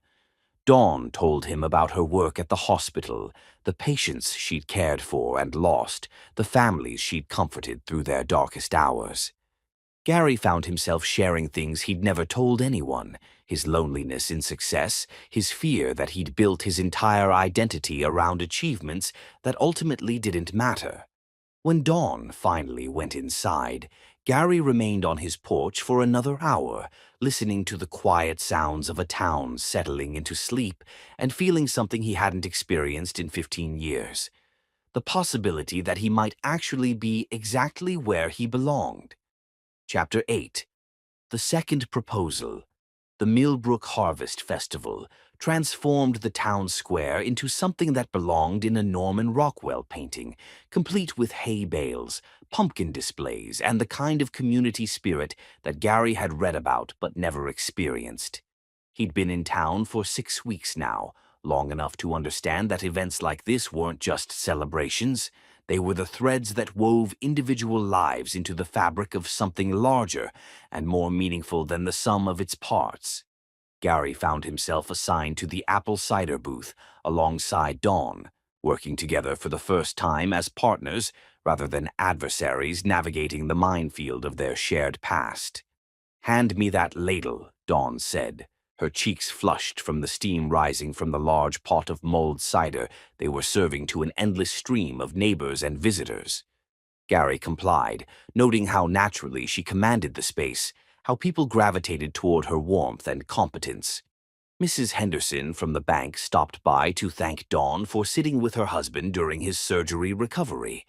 S2: Dawn told him about her work at the hospital, the patients she'd cared for and lost, the families she'd comforted through their darkest hours. Gary found himself sharing things he'd never told anyone, his loneliness in success, his fear that he'd built his entire identity around achievements that ultimately didn't matter. When Dawn finally went inside, Gary remained on his porch for another hour, listening to the quiet sounds of a town settling into sleep and feeling something he hadn't experienced in 15 years. The possibility that he might actually be exactly where he belonged. Chapter 8. The Second Proposal. The Millbrook Harvest Festival transformed the town square into something that belonged in a Norman Rockwell painting, complete with hay bales, pumpkin displays, and the kind of community spirit that Gary had read about but never experienced. He'd been in town for 6 weeks now, long enough to understand that events like this weren't just celebrations. They were the threads that wove individual lives into the fabric of something larger and more meaningful than the sum of its parts. Gary found himself assigned to the apple cider booth alongside Dawn, working together for the first time as partners rather than adversaries navigating the minefield of their shared past. "Hand me that ladle," Dawn said, her cheeks flushed from the steam rising from the large pot of mulled cider they were serving to an endless stream of neighbors and visitors. Gary complied, noting how naturally she commanded the space, how people gravitated toward her warmth and competence. Mrs. Henderson from the bank stopped by to thank Dawn for sitting with her husband during his surgery recovery.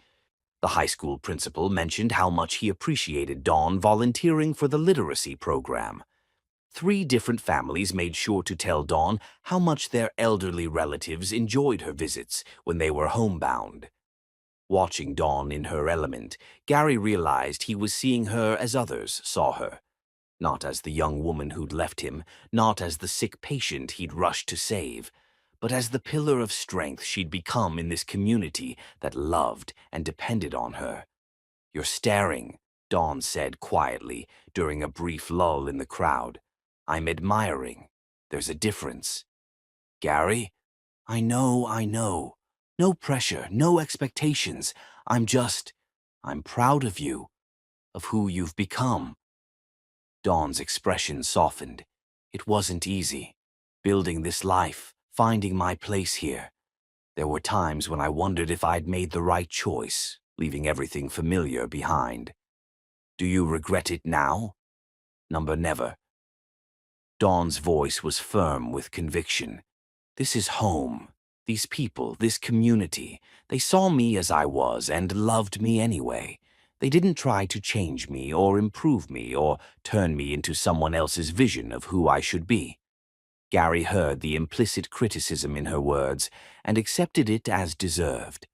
S2: The high school principal mentioned how much he appreciated Dawn volunteering for the literacy program. 3 different families made sure to tell Dawn how much their elderly relatives enjoyed her visits when they were homebound. Watching Dawn in her element, Gary realized he was seeing her as others saw her. Not as the young woman who'd left him, not as the sick patient he'd rushed to save, but as the pillar of strength she'd become in this community that loved and depended on her. "You're staring," Dawn said quietly during a brief lull in the crowd. "I'm admiring. There's a difference." "Gary?" I know. No pressure, no expectations. I'm proud of you, of who you've become." Dawn's expression softened. It wasn't easy. Building this life, finding my place here. There were times when I wondered if I'd made the right choice, leaving everything familiar behind. "Do you regret it now?" Never. Dawn's voice was firm with conviction. "This is home. These people, this community, they saw me as I was and loved me anyway. They didn't try to change me or improve me or turn me into someone else's vision of who I should be." Gary heard the implicit criticism in her words and accepted it as deserved.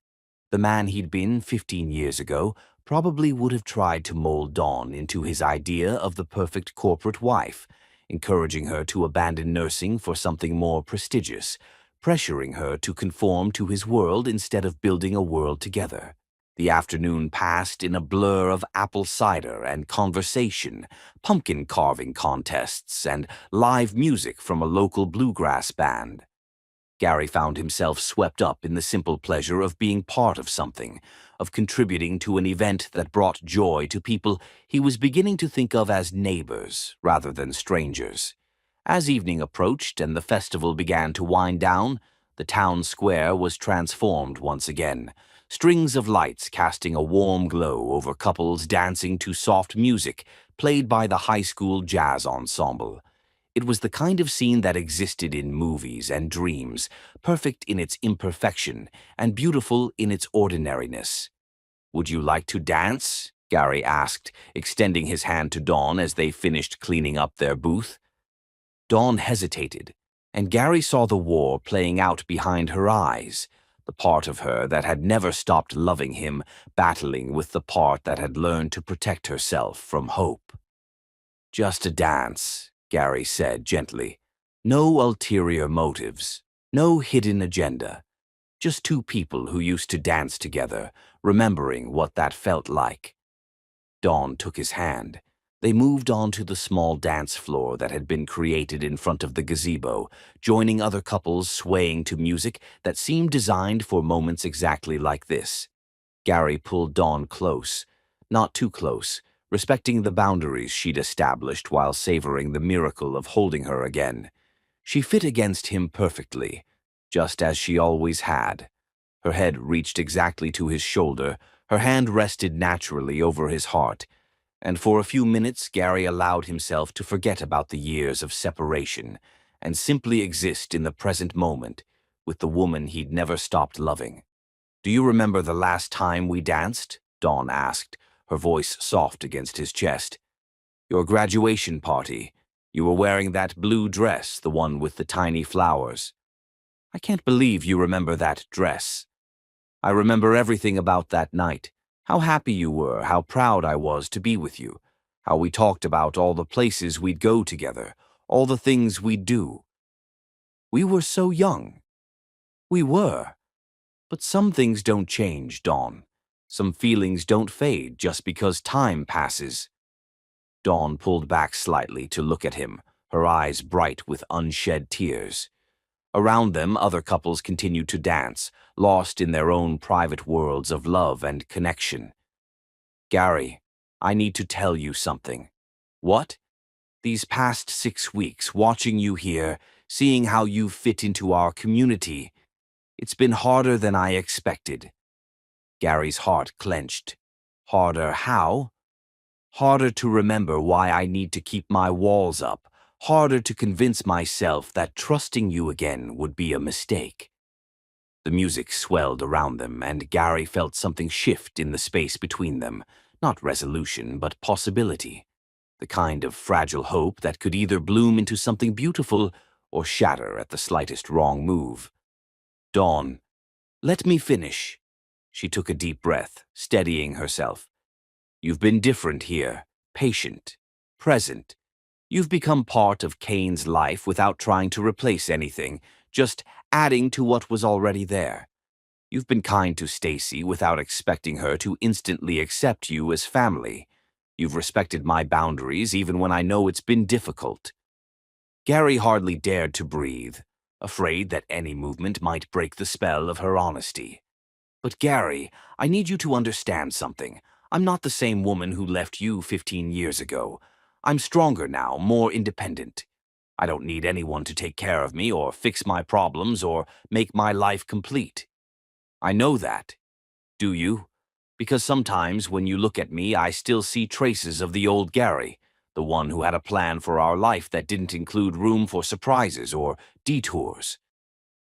S2: The man he'd been 15 years ago probably would have tried to mold Dawn into his idea of the perfect corporate wife, encouraging her to abandon nursing for something more prestigious, pressuring her to conform to his world instead of building a world together. The afternoon passed in a blur of apple cider and conversation, pumpkin carving contests, and live music from a local bluegrass band. Gary found himself swept up in the simple pleasure of being part of something, of contributing to an event that brought joy to people he was beginning to think of as neighbors rather than strangers. As evening approached and the festival began to wind down, the town square was transformed once again, strings of lights casting a warm glow over couples dancing to soft music played by the high school jazz ensemble. It was the kind of scene that existed in movies and dreams, perfect in its imperfection and beautiful in its ordinariness. "Would you like to dance?" Gary asked, extending his hand to Dawn as they finished cleaning up their booth. Dawn hesitated, and Gary saw the war playing out behind her eyes, the part of her that had never stopped loving him, battling with the part that had learned to protect herself from hope. "Just a dance," Gary said gently. "No ulterior motives, no hidden agenda. Just two people who used to dance together, remembering what that felt like." Dawn took his hand. They moved on to the small dance floor that had been created in front of the gazebo, joining other couples swaying to music that seemed designed for moments exactly like this. Gary pulled Dawn close, not too close, respecting the boundaries she'd established while savoring the miracle of holding her again. She fit against him perfectly, just as she always had. Her head reached exactly to his shoulder, her hand rested naturally over his heart, and for a few minutes Gary allowed himself to forget about the years of separation and simply exist in the present moment with the woman he'd never stopped loving. "Do you remember the last time we danced?" Dawn asked, her voice soft against his chest. "Your graduation party. You were wearing that blue dress, the one with the tiny flowers." "I can't believe you remember that dress." "I remember everything about that night. How happy you were, how proud I was to be with you, how we talked about all the places we'd go together, all the things we'd do. We were so young." "We were. But some things don't change, Dawn. Some feelings don't fade just because time passes." Dawn pulled back slightly to look at him, her eyes bright with unshed tears. Around them, other couples continued to dance, lost in their own private worlds of love and connection. "Gary, I need to tell you something." "What?" "These past 6 weeks, watching you here, seeing how you fit into our community, it's been harder than I expected." Gary's heart clenched. "Harder how?" "Harder to remember why I need to keep my walls up. Harder to convince myself that trusting you again would be a mistake." The music swelled around them, and Gary felt something shift in the space between them. Not resolution, but possibility. The kind of fragile hope that could either bloom into something beautiful or shatter at the slightest wrong move. "Dawn, let me finish." She took a deep breath, steadying herself. "You've been different here, patient, present. You've become part of Kane's life without trying to replace anything, just adding to what was already there. You've been kind to Stacy without expecting her to instantly accept you as family. You've respected my boundaries even when I know it's been difficult." Gary hardly dared to breathe, afraid that any movement might break the spell of her honesty. "But Gary, I need you to understand something. I'm not the same woman who left you 15 years ago. I'm stronger now, more independent. I don't need anyone to take care of me or fix my problems or make my life complete. I know that. Do you? Because sometimes when you look at me, I still see traces of the old Gary, the one who had a plan for our life that didn't include room for surprises or detours."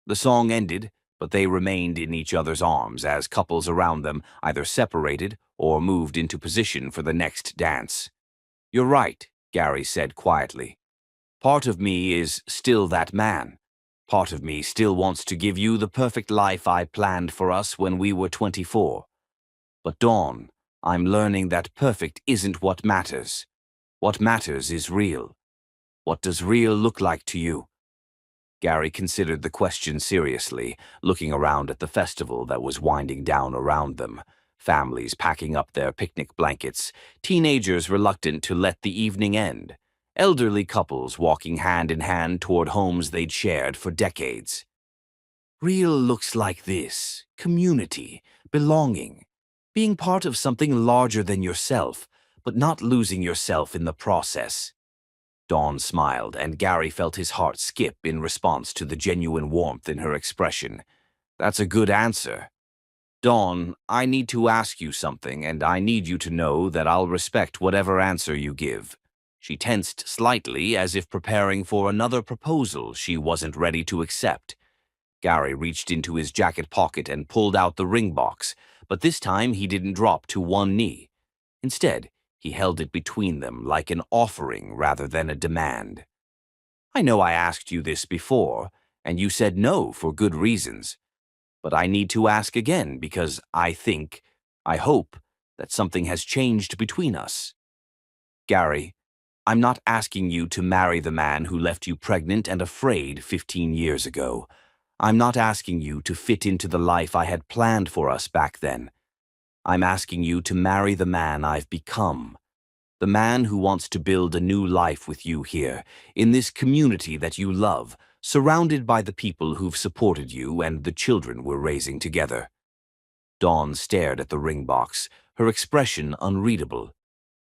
S2: The song ended, but they remained in each other's arms as couples around them either separated or moved into position for the next dance. "You're right," Gary said quietly. "Part of me is still that man. Part of me still wants to give you the perfect life I planned for us when we were 24. But Dawn, I'm learning that perfect isn't what matters. What matters is real. What does real look like to you?" Gary considered the question seriously, looking around at the festival that was winding down around them. Families packing up their picnic blankets, teenagers reluctant to let the evening end, elderly couples walking hand in hand toward homes they'd shared for decades. "Real looks like this: community, belonging, being part of something larger than yourself, but not losing yourself in the process." Dawn smiled, and Gary felt his heart skip in response to the genuine warmth in her expression. "That's a good answer." Dawn, I need to ask you something, and I need you to know that I'll respect whatever answer you give. She tensed slightly, as if preparing for another proposal she wasn't ready to accept. Gary reached into his jacket pocket and pulled out the ring box, but this time he didn't drop to one knee. Instead, he held it between them like an offering rather than a demand. I know I asked you this before, and you said no for good reasons. But I need to ask again because I hope, that something has changed between us. Gary, I'm not asking you to marry the man who left you pregnant and afraid 15 years ago. I'm not asking you to fit into the life I had planned for us back then. I'm asking you to marry the man I've become. The man who wants to build a new life with you here, in this community that you love, surrounded by the people who've supported you and the children we're raising together. Dawn stared at the ring box, her expression unreadable.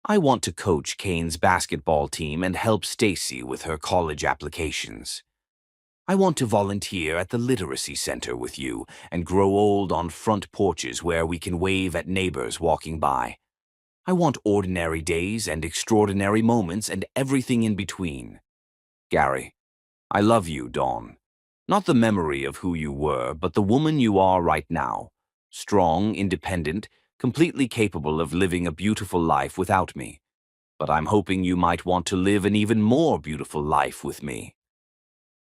S2: I want to coach Kane's basketball team and help Stacy with her college applications. I want to volunteer at the literacy center with you and grow old on front porches where we can wave at neighbors walking by. I want ordinary days and extraordinary moments and everything in between. Gary, I love you, Dawn. Not the memory of who you were, but the woman you are right now. Strong, independent, completely capable of living a beautiful life without me. But I'm hoping you might want to live an even more beautiful life with me.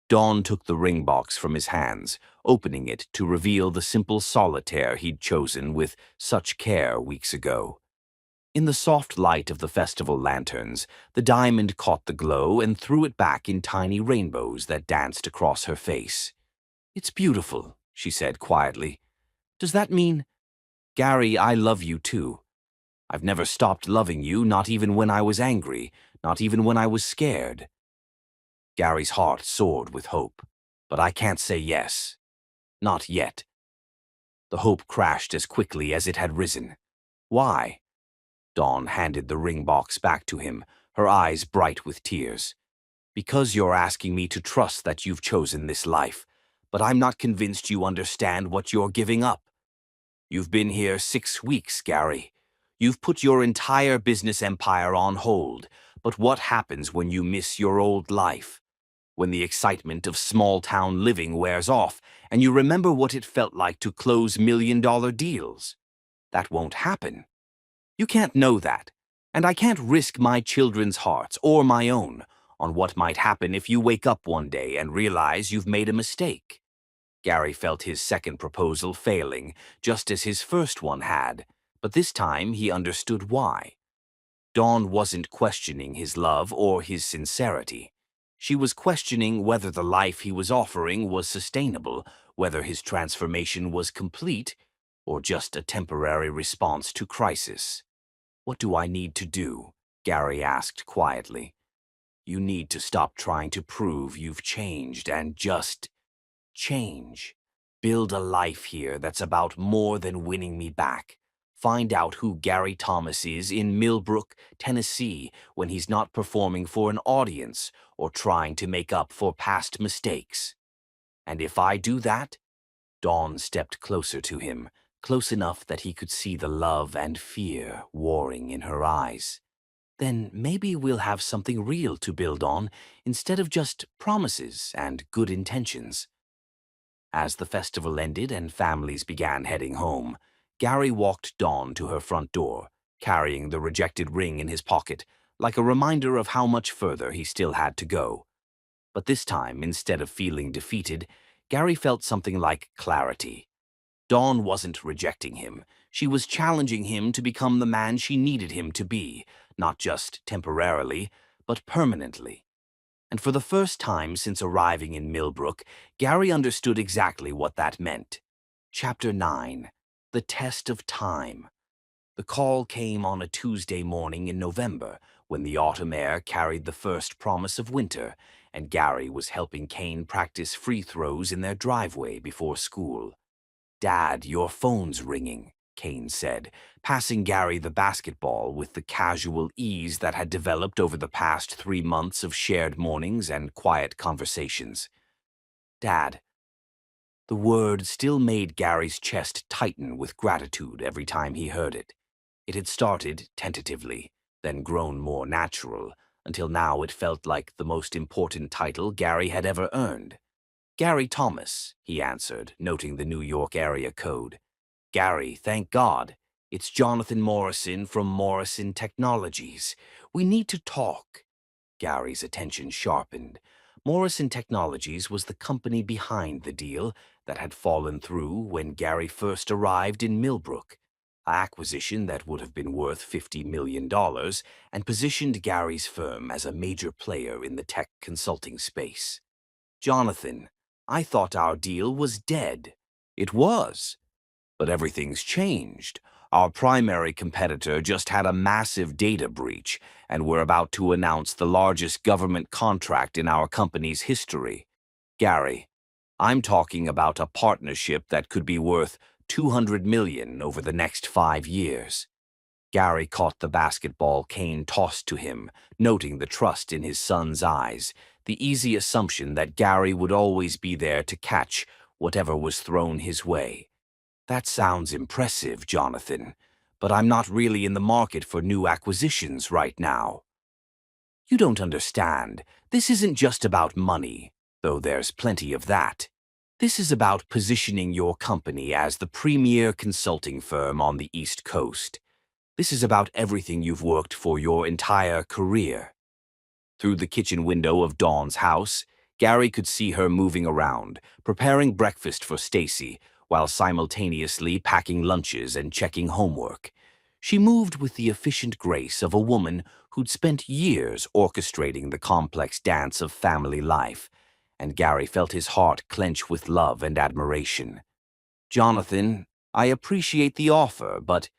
S2: Dawn took the ring box from his hands, opening it to reveal the simple solitaire he'd chosen with such care weeks ago. In the soft light of the festival lanterns, the diamond caught the glow and threw it back in tiny rainbows that danced across her face. "It's beautiful," she said quietly. "Does that mean—" "Gary, I love you too. I've never stopped loving you, not even when I was angry, not even when I was scared." Gary's heart soared with hope. "But I can't say yes. Not yet." The hope crashed as quickly as it had risen. "Why?" Dawn handed the ring box back to him, her eyes bright with tears. "Because you're asking me to trust that you've chosen this life, but I'm not convinced you understand what you're giving up. You've been here 6 weeks, Gary. You've put your entire business empire on hold, but what happens when you miss your old life? When the excitement of small-town living wears off, and you remember what it felt like to close million-dollar deals? That won't happen. You can't know that, and I can't risk my children's hearts or my own on what might happen if you wake up one day and realize you've made a mistake." Gary felt his second proposal failing, just as his first one had, but this time he understood why. Dawn wasn't questioning his love or his sincerity. She was questioning whether the life he was offering was sustainable, whether his transformation was complete, or just a temporary response to crisis. "What do I need to do?" Gary asked quietly. "You need to stop trying to prove you've changed and just change. Build a life here that's about more than winning me back. Find out who Gary Thomas is in Millbrook, Tennessee, when he's not performing for an audience or trying to make up for past mistakes. And if I do that—" Dawn stepped closer to him, close enough that he could see the love and fear warring in her eyes. "Then maybe we'll have something real to build on instead of just promises and good intentions." As the festival ended and families began heading home, Gary walked Dawn to her front door, carrying the rejected ring in his pocket, like a reminder of how much further he still had to go. But this time, instead of feeling defeated, Gary felt something like clarity. Dawn wasn't rejecting him. She was challenging him to become the man she needed him to be, not just temporarily, but permanently. And for the first time since arriving in Millbrook, Gary understood exactly what that meant. Chapter 9. The Test of Time. The call came on a Tuesday morning in November, when the autumn air carried the first promise of winter, and Gary was helping Kane practice free throws in their driveway before school. "Dad, your phone's ringing," Kane said, passing Gary the basketball with the casual ease that had developed over the past 3 months of shared mornings and quiet conversations. "Dad, The word still made Gary's chest tighten with gratitude every time he heard it. It had started tentatively, then grown more natural, until now it felt like the most important title Gary had ever earned. "Gary Thomas," he answered, noting the New York area code. "Gary, thank God. It's Jonathan Morrison from Morrison Technologies. We need to talk." Gary's attention sharpened. Morrison Technologies was the company behind the deal that had fallen through when Gary first arrived in Millbrook, an acquisition that would have been worth $50 million and positioned Gary's firm as a major player in the tech consulting space. "Jonathan, I thought our deal was dead." "It was. But everything's changed. Our primary competitor just had a massive data breach, and we're about to announce the largest government contract in our company's history. Gary, I'm talking about a partnership that could be worth $200 million over the next 5 years." Gary caught the basketball Kane tossed to him, noting the trust in his son's eyes, the easy assumption that Gary would always be there to catch whatever was thrown his way. "That sounds impressive, Jonathan, but I'm not really in the market for new acquisitions right now." "You don't understand. This isn't just about money, though there's plenty of that. This is about positioning your company as the premier consulting firm on the East Coast. This is about everything you've worked for your entire career." Through the kitchen window of Dawn's house, Gary could see her moving around, preparing breakfast for Stacy, while simultaneously packing lunches and checking homework. She moved with the efficient grace of a woman who'd spent years orchestrating the complex dance of family life, and Gary felt his heart clench with love and admiration. "Jonathan, I appreciate the offer, but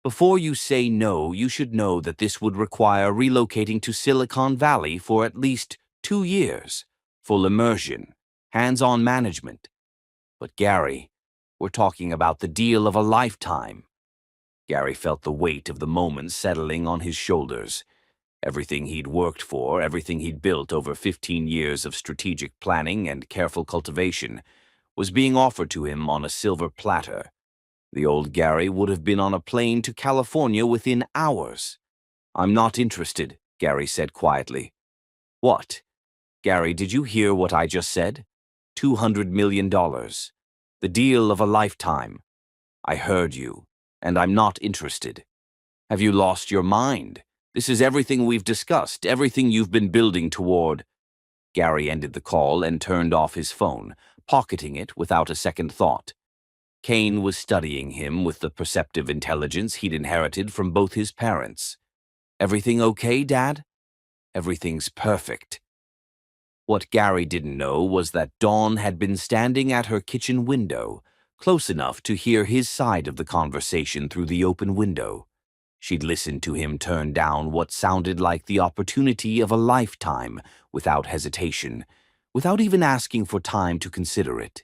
S2: before you say no, you should know that this would require relocating to Silicon Valley for at least 2 years, full immersion, hands-on management. But Gary, we're talking about the deal of a lifetime." Gary felt the weight of the moment settling on his shoulders. Everything he'd worked for, everything he'd built over 15 years of strategic planning and careful cultivation, was being offered to him on a silver platter. The old Gary would have been on a plane to California within hours. "I'm not interested," Gary said quietly. "What? Gary, did you hear what I just said? $200 million. The deal of a lifetime. I heard you, and I'm not interested. Have you lost your mind? This is everything we've discussed, everything you've been building toward." Gary ended the call and turned off his phone, pocketing it without a second thought. Kane was studying him with the perceptive intelligence he'd inherited from both his parents. "Everything okay, Dad?" "Everything's perfect." What Gary didn't know was that Dawn had been standing at her kitchen window, close enough to hear his side of the conversation through the open window. She'd listened to him turn down what sounded like the opportunity of a lifetime without hesitation, without even asking for time to consider it.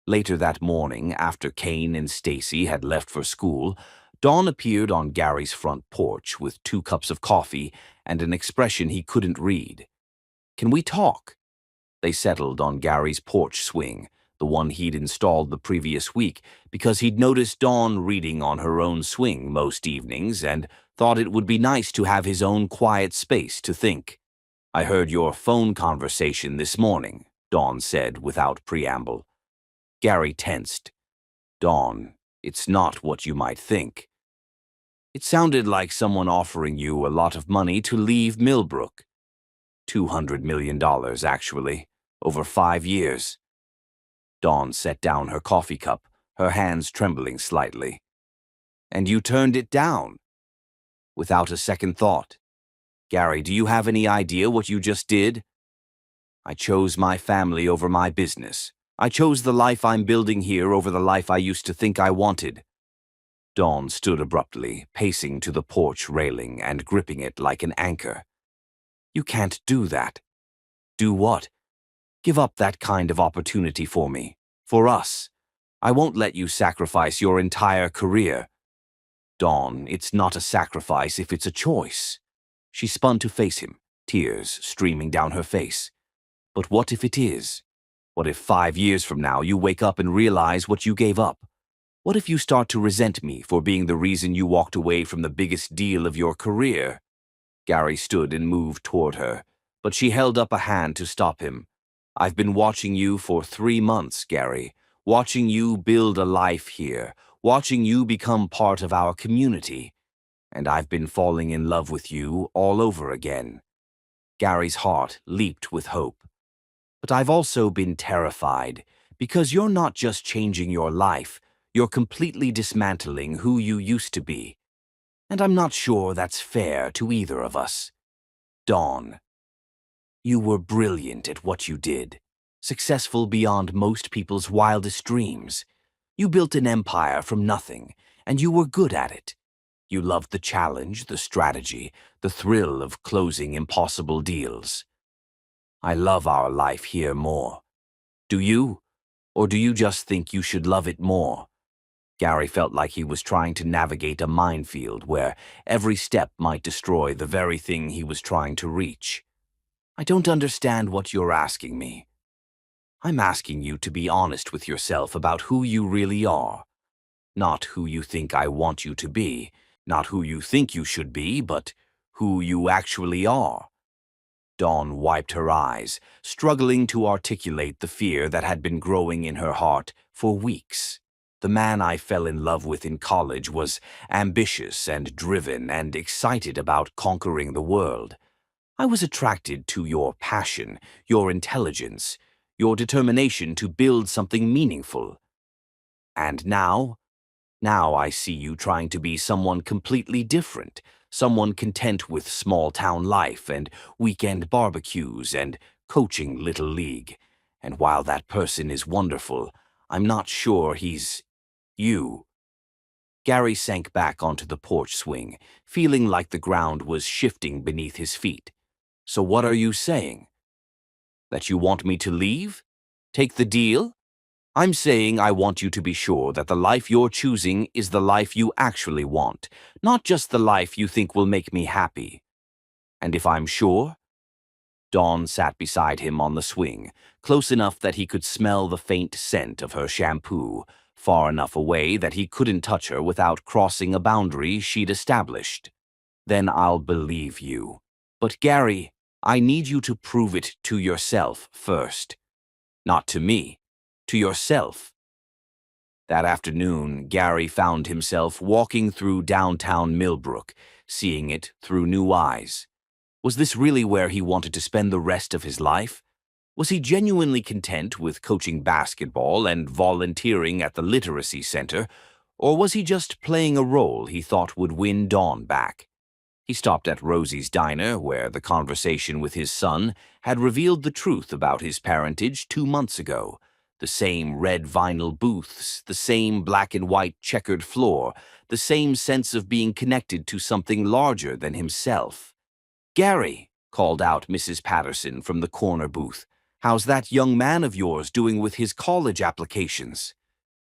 S2: Later that morning, after Kane and Stacy had left for school, Dawn appeared on Gary's front porch with 2 cups of coffee and an expression he couldn't read. "Can we talk?" They settled on Gary's porch swing, the one he'd installed the previous week, because he'd noticed Dawn reading on her own swing most evenings and thought it would be nice to have his own quiet space to think. "I heard your phone conversation this morning," Dawn said without preamble. Gary tensed. "Dawn, it's not what you might think. It sounded like someone offering you a lot of money to leave Millbrook. $200 million, actually, over 5 years. Dawn set down her coffee cup, her hands trembling slightly. "And you turned it down?" Without a second thought. "Gary, do you have any idea what you just did?" "I chose my family over my business. I chose the life I'm building here over the life I used to think I wanted." Dawn stood abruptly, pacing to the porch railing and gripping it like an anchor. "You can't do that." "Do what?" "Give up that kind of opportunity for me. For us. I won't let you sacrifice your entire career." "Dawn, it's not a sacrifice if it's a choice." She spun to face him, tears streaming down her face. "But what if it is? What if 5 years from now you wake up and realize what you gave up? What if you start to resent me for being the reason you walked away from the biggest deal of your career? Gary stood and moved toward her, but she held up a hand to stop him. I've been watching you for 3 months, Gary, watching you build a life here, watching you become part of our community, and I've been falling in love with you all over again. Gary's heart leaped with hope. But I've also been terrified, because you're not just changing your life, you're completely dismantling who you used to be. And I'm not sure that's fair to either of us. Dawn. You were brilliant at what you did, successful beyond most people's wildest dreams. You built an empire from nothing, and you were good at it. You loved the challenge, the strategy, the thrill of closing impossible deals. I love our life here more. Do you? Or do you just think you should love it more? Gary felt like he was trying to navigate a minefield where every step might destroy the very thing he was trying to reach. I don't understand what you're asking me. I'm asking you to be honest with yourself about who you really are. Not who you think I want you to be, not who you think you should be, but who you actually are. Dawn wiped her eyes, struggling to articulate the fear that had been growing in her heart for weeks. The man I fell in love with in college was ambitious and driven and excited about conquering the world. I was attracted to your passion, your intelligence, your determination to build something meaningful. And now I see you trying to be someone completely different, someone content with small-town life and weekend barbecues and coaching Little League. And while that person is wonderful, I'm not sure he's you. Gary sank back onto the porch swing, feeling like the ground was shifting beneath his feet. So what are you saying? That you want me to leave? Take the deal? I'm saying I want you to be sure that the life you're choosing is the life you actually want, not just the life you think will make me happy. And if I'm sure? Dawn sat beside him on the swing, close enough that he could smell the faint scent of her shampoo, far enough away that he couldn't touch her without crossing a boundary she'd established. Then I'll believe you. But Gary, I need you to prove it to yourself first. Not to me. To yourself. That afternoon, Gary found himself walking through downtown Millbrook, seeing it through new eyes. Was this really where he wanted to spend the rest of his life? Was he genuinely content with coaching basketball and volunteering at the literacy center, or was he just playing a role he thought would win Dawn back? He stopped at Rosie's Diner, where the conversation with his son had revealed the truth about his parentage 2 months ago. The same red vinyl booths, the same black and white checkered floor, the same sense of being connected to something larger than himself. "Gary," called out Mrs. Patterson from the corner booth, "how's that young man of yours doing with his college applications?"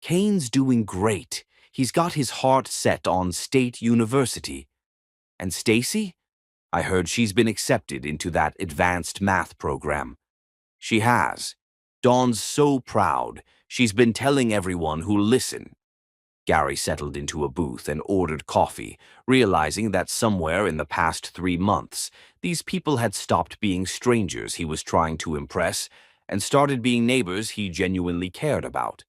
S2: "Kane's doing great. He's got his heart set on State University." "And Stacy? I heard she's been accepted into that advanced math program." "She has. Dawn's so proud. She's been telling everyone who'll listen." Gary settled into a booth and ordered coffee, realizing that somewhere in the past 3 months, these people had stopped being strangers he was trying to impress and started being neighbors he genuinely cared about.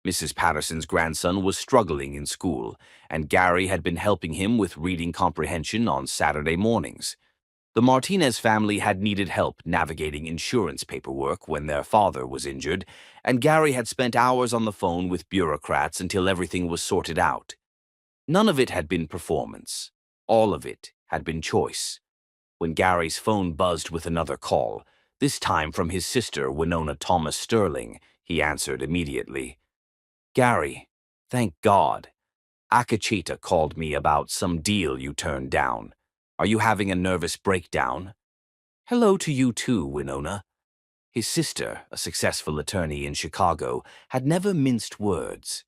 S2: Mrs. Patterson's grandson was struggling in school, and Gary had been helping him with reading comprehension on Saturday mornings. The Martinez family had needed help navigating insurance paperwork when their father was injured, and Gary had spent hours on the phone with bureaucrats until everything was sorted out. None of it had been performance. All of it had been choice. When Gary's phone buzzed with another call, this time from his sister Winona Thomas Sterling, he answered immediately. "Gary, thank God. Akachita called me about some deal you turned down. Are you having a nervous breakdown?" "Hello to you too, Winona." His sister, a successful attorney in Chicago, had never minced words.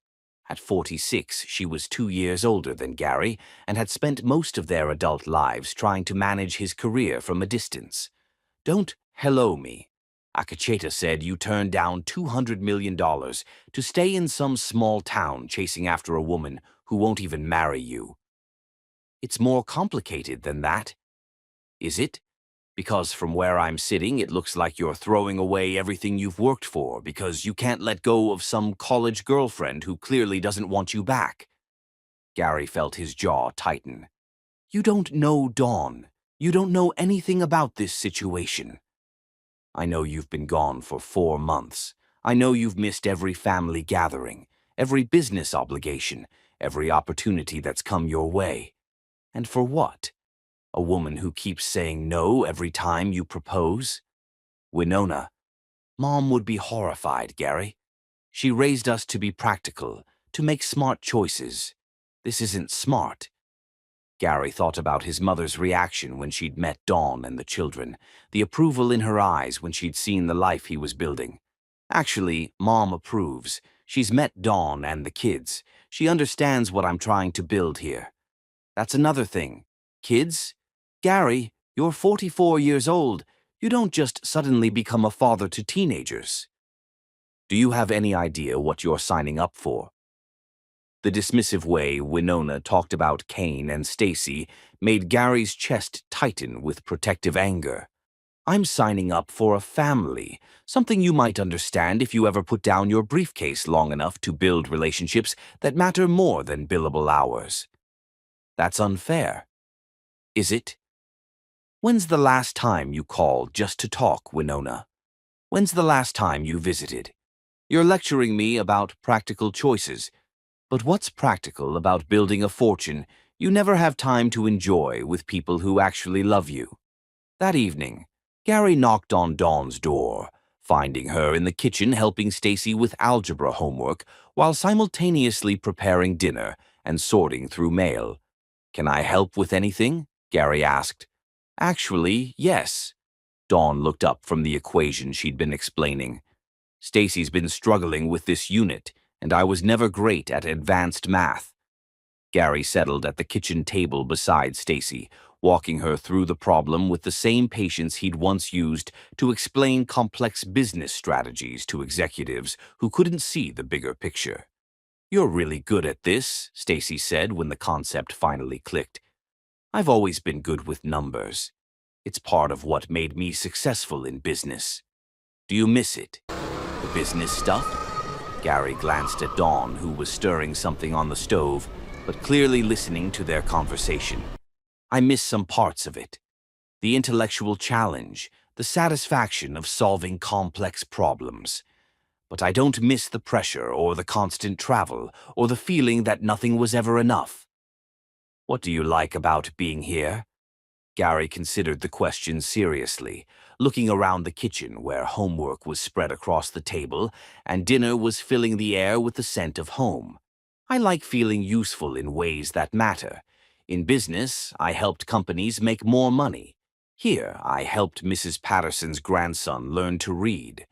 S2: At 46, she was 2 years older than Gary and had spent most of their adult lives trying to manage his career from a distance. "Don't hello me. Akacheta said you turned down $200 million to stay in some small town chasing after a woman who won't even marry you. It's more complicated than that. Is it? Because from where I'm sitting, it looks like you're throwing away everything you've worked for because you can't let go of some college girlfriend who clearly doesn't want you back. Gary felt his jaw tighten. You don't know Dawn. You don't know anything about this situation. I know you've been gone for 4 months. I know you've missed every family gathering, every business obligation, every opportunity that's come your way. And for what? A woman who keeps saying no every time you propose? Winona. Mom would be horrified, Gary. She raised us to be practical, to make smart choices. This isn't smart. Gary thought about his mother's reaction when she'd met Dawn and the children, the approval in her eyes when she'd seen the life he was building. Actually, Mom approves. She's met Dawn and the kids. She understands what I'm trying to build here. That's another thing. Kids? Gary, you're 44 years old. You don't just suddenly become a father to teenagers. Do you have any idea what you're signing up for? The dismissive way Winona talked about Kane and Stacy made Gary's chest tighten with protective anger. I'm signing up for a family, something you might understand if you ever put down your briefcase long enough to build relationships that matter more than billable hours. That's unfair. Is it? When's the last time you called just to talk, Winona? When's the last time you visited? You're lecturing me about practical choices. But what's practical about building a fortune you never have time to enjoy with people who actually love you? That evening, Gary knocked on Dawn's door, finding her in the kitchen helping Stacy with algebra homework while simultaneously preparing dinner and sorting through mail. Can I help with anything? Gary asked. Actually, yes. Dawn looked up from the equation she'd been explaining. Stacy's been struggling with this unit, and I was never great at advanced math. Gary settled at the kitchen table beside Stacy, walking her through the problem with the same patience he'd once used to explain complex business strategies to executives who couldn't see the bigger picture. You're really good at this, Stacy said when the concept finally clicked. I've always been good with numbers. It's part of what made me successful in business. Do you miss it? The business stuff? Gary glanced at Dawn, who was stirring something on the stove, but clearly listening to their conversation. I miss some parts of it. The intellectual challenge, the satisfaction of solving complex problems. But I don't miss the pressure or the constant travel or the feeling that nothing was ever enough. What do you like about being here? Gary considered the question seriously, looking around the kitchen where homework was spread across the table and dinner was filling the air with the scent of home. I like feeling useful in ways that matter. In business, I helped companies make more money. Here, I helped Mrs. Patterson's grandson learn to read.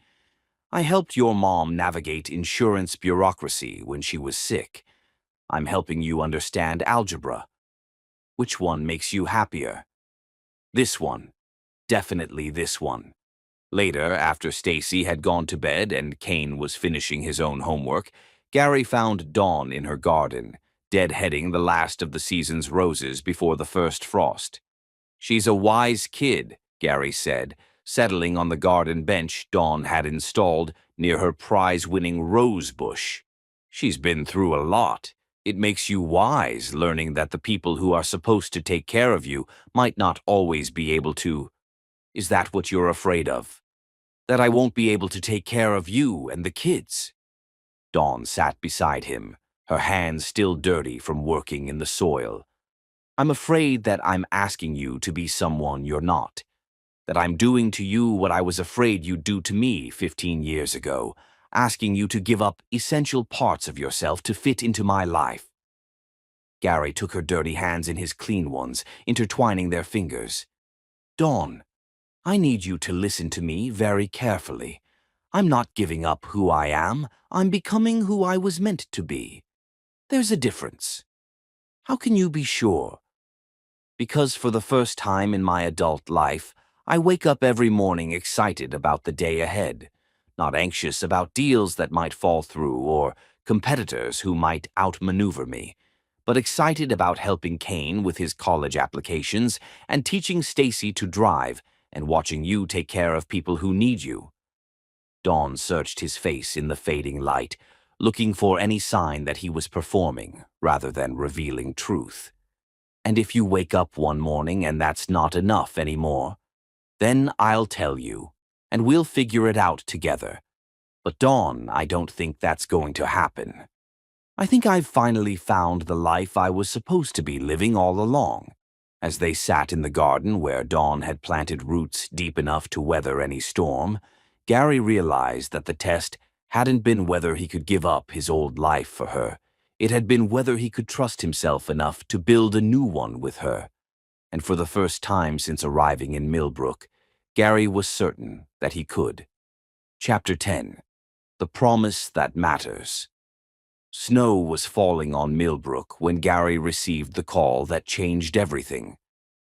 S2: I helped your mom navigate insurance bureaucracy when she was sick. I'm helping you understand algebra. Which one makes you happier? This one. Definitely this one. Later, after Stacy had gone to bed and Kane was finishing his own homework, Gary found Dawn in her garden, deadheading the last of the season's roses before the first frost. She's a wise kid, Gary said, settling on the garden bench Dawn had installed near her prize-winning rose bush. She's been through a lot. It makes you wise learning that the people who are supposed to take care of you might not always be able to. Is that what you're afraid of? That I won't be able to take care of you and the kids? Dawn sat beside him, her hands still dirty from working in the soil. I'm afraid that I'm asking you to be someone you're not. That I'm doing to you what I was afraid you'd do to me 15 years ago, asking you to give up essential parts of yourself to fit into my life. Gary took her dirty hands in his clean ones, intertwining their fingers. Dawn, I need you to listen to me very carefully. I'm not giving up who I am. I'm becoming who I was meant to be. There's a difference. How can you be sure? Because for the first time in my adult life, I wake up every morning excited about the day ahead, not anxious about deals that might fall through or competitors who might outmaneuver me, but excited about helping Kane with his college applications and teaching Stacy to drive and watching you take care of people who need you. Dawn searched his face in the fading light, looking for any sign that he was performing rather than revealing truth. And if you wake up one morning and that's not enough anymore, then I'll tell you, and we'll figure it out together. But Dawn, I don't think that's going to happen. I think I've finally found the life I was supposed to be living all along. As they sat in the garden where Dawn had planted roots deep enough to weather any storm, Gary realized that the test hadn't been whether he could give up his old life for her. It had been whether he could trust himself enough to build a new one with her. And for the first time since arriving in Millbrook, Gary was certain that he could. Chapter 10. The Promise That Matters. Snow was falling on Millbrook when Gary received the call that changed everything.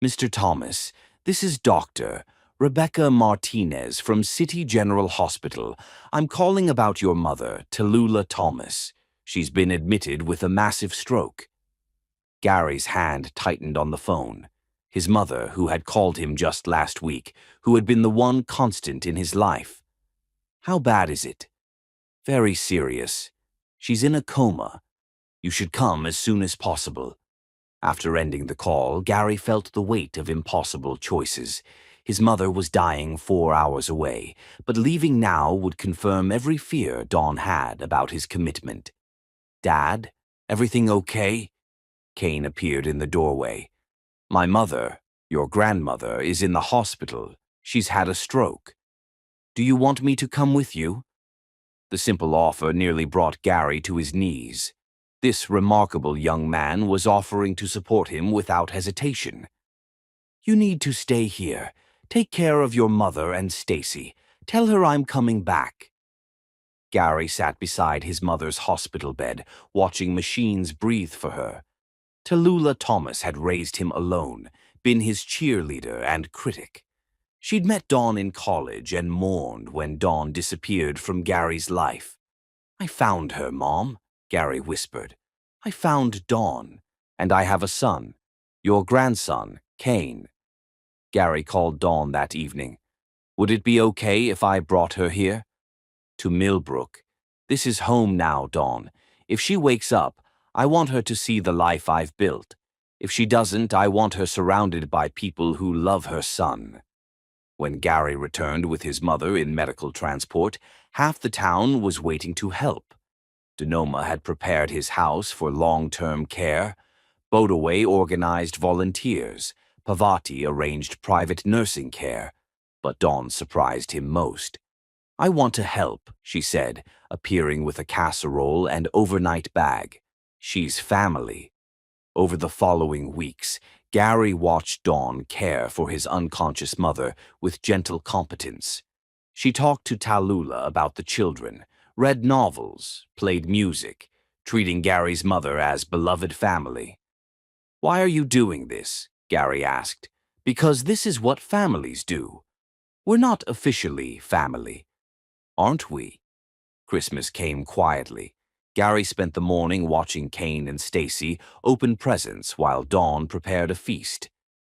S2: "Mr. Thomas, this is Dr. Rebecca Martinez from City General Hospital. I'm calling about your mother, Tallulah Thomas. She's been admitted with a massive stroke." Gary's hand tightened on the phone. His mother, who had called him just last week, who had been the one constant in his life. "How bad is it?" "Very serious. She's in a coma. You should come as soon as possible." After ending the call, Gary felt the weight of impossible choices. His mother was dying 4 hours away, but leaving now would confirm every fear Dawn had about his commitment. "Dad, everything okay?" Kane appeared in the doorway. "My mother, your grandmother, is in the hospital. She's had a stroke. Do you want me to come with you?" The simple offer nearly brought Gary to his knees. This remarkable young man was offering to support him without hesitation. "You need to stay here. Take care of your mother and Stacy. Tell her I'm coming back." Gary sat beside his mother's hospital bed, watching machines breathe for her. Tallulah Thomas had raised him alone, been his cheerleader and critic. She'd met Dawn in college and mourned when Dawn disappeared from Gary's life. "I found her, Mom," Gary whispered. "I found Dawn, and I have a son, your grandson, Kane." Gary called Dawn that evening. "Would it be okay if I brought her here?" "To Millbrook. This is home now, Dawn. If she wakes up, I want her to see the life I've built. If she doesn't, I want her surrounded by people who love her son." When Gary returned with his mother in medical transport, half the town was waiting to help. Denoma had prepared his house for long-term care. Bodaway organized volunteers. Pavati arranged private nursing care. But Dawn surprised him most. "I want to help," she said, appearing with a casserole and overnight bag. "She's family." Over the following weeks, Gary watched Dawn care for his unconscious mother with gentle competence. She talked to Tallulah about the children, read novels, played music, treating Gary's mother as beloved family. "Why are you doing this?" Gary asked. "Because this is what families do. We're not officially family, aren't we?" Christmas came quietly. Gary spent the morning watching Kane and Stacy open presents while Dawn prepared a feast.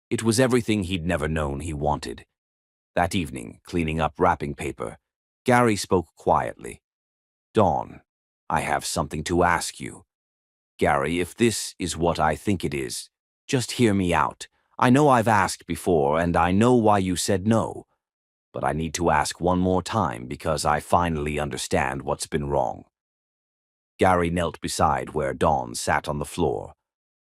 S2: It was everything he'd never known he wanted. That evening, cleaning up wrapping paper, Gary spoke quietly. "Dawn, I have something to ask you. Gary, if this is what I think it is, just hear me out. I know I've asked before, and I know why you said no. But I need to ask one more time because I finally understand what's been wrong." Gary knelt beside where Dawn sat on the floor.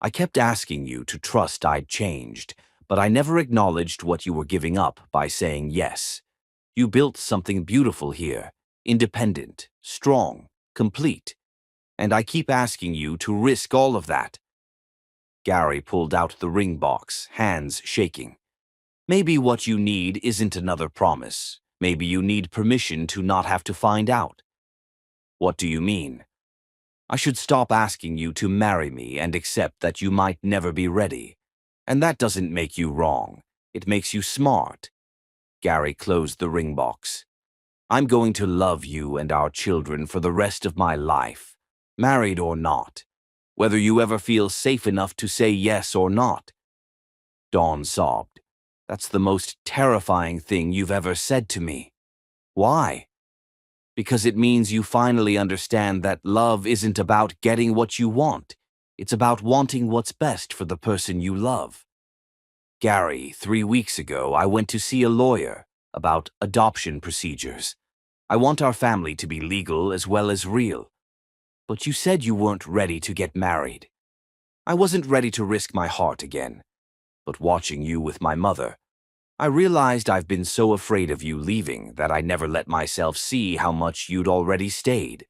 S2: "I kept asking you to trust I'd changed, but I never acknowledged what you were giving up by saying yes. You built something beautiful here, independent, strong, complete. And I keep asking you to risk all of that." Gary pulled out the ring box, hands shaking. "Maybe what you need isn't another promise. Maybe you need permission to not have to find out." "What do you mean?" "I should stop asking you to marry me and accept that you might never be ready. And that doesn't make you wrong. It makes you smart. Gary closed the ring box. I'm going to love you and our children for the rest of my life, married or not, whether you ever feel safe enough to say yes or not. Dawn sobbed. That's the most terrifying thing you've ever said to me. Why? Because it means you finally understand that love isn't about getting what you want. It's about wanting what's best for the person you love. Gary, 3 weeks ago, I went to see a lawyer about adoption procedures. I want our family to be legal as well as real. But you said you weren't ready to get married. I wasn't ready to risk my heart again. But watching you with my mother, I realized I've been so afraid of you leaving that I never let myself see how much you'd already stayed.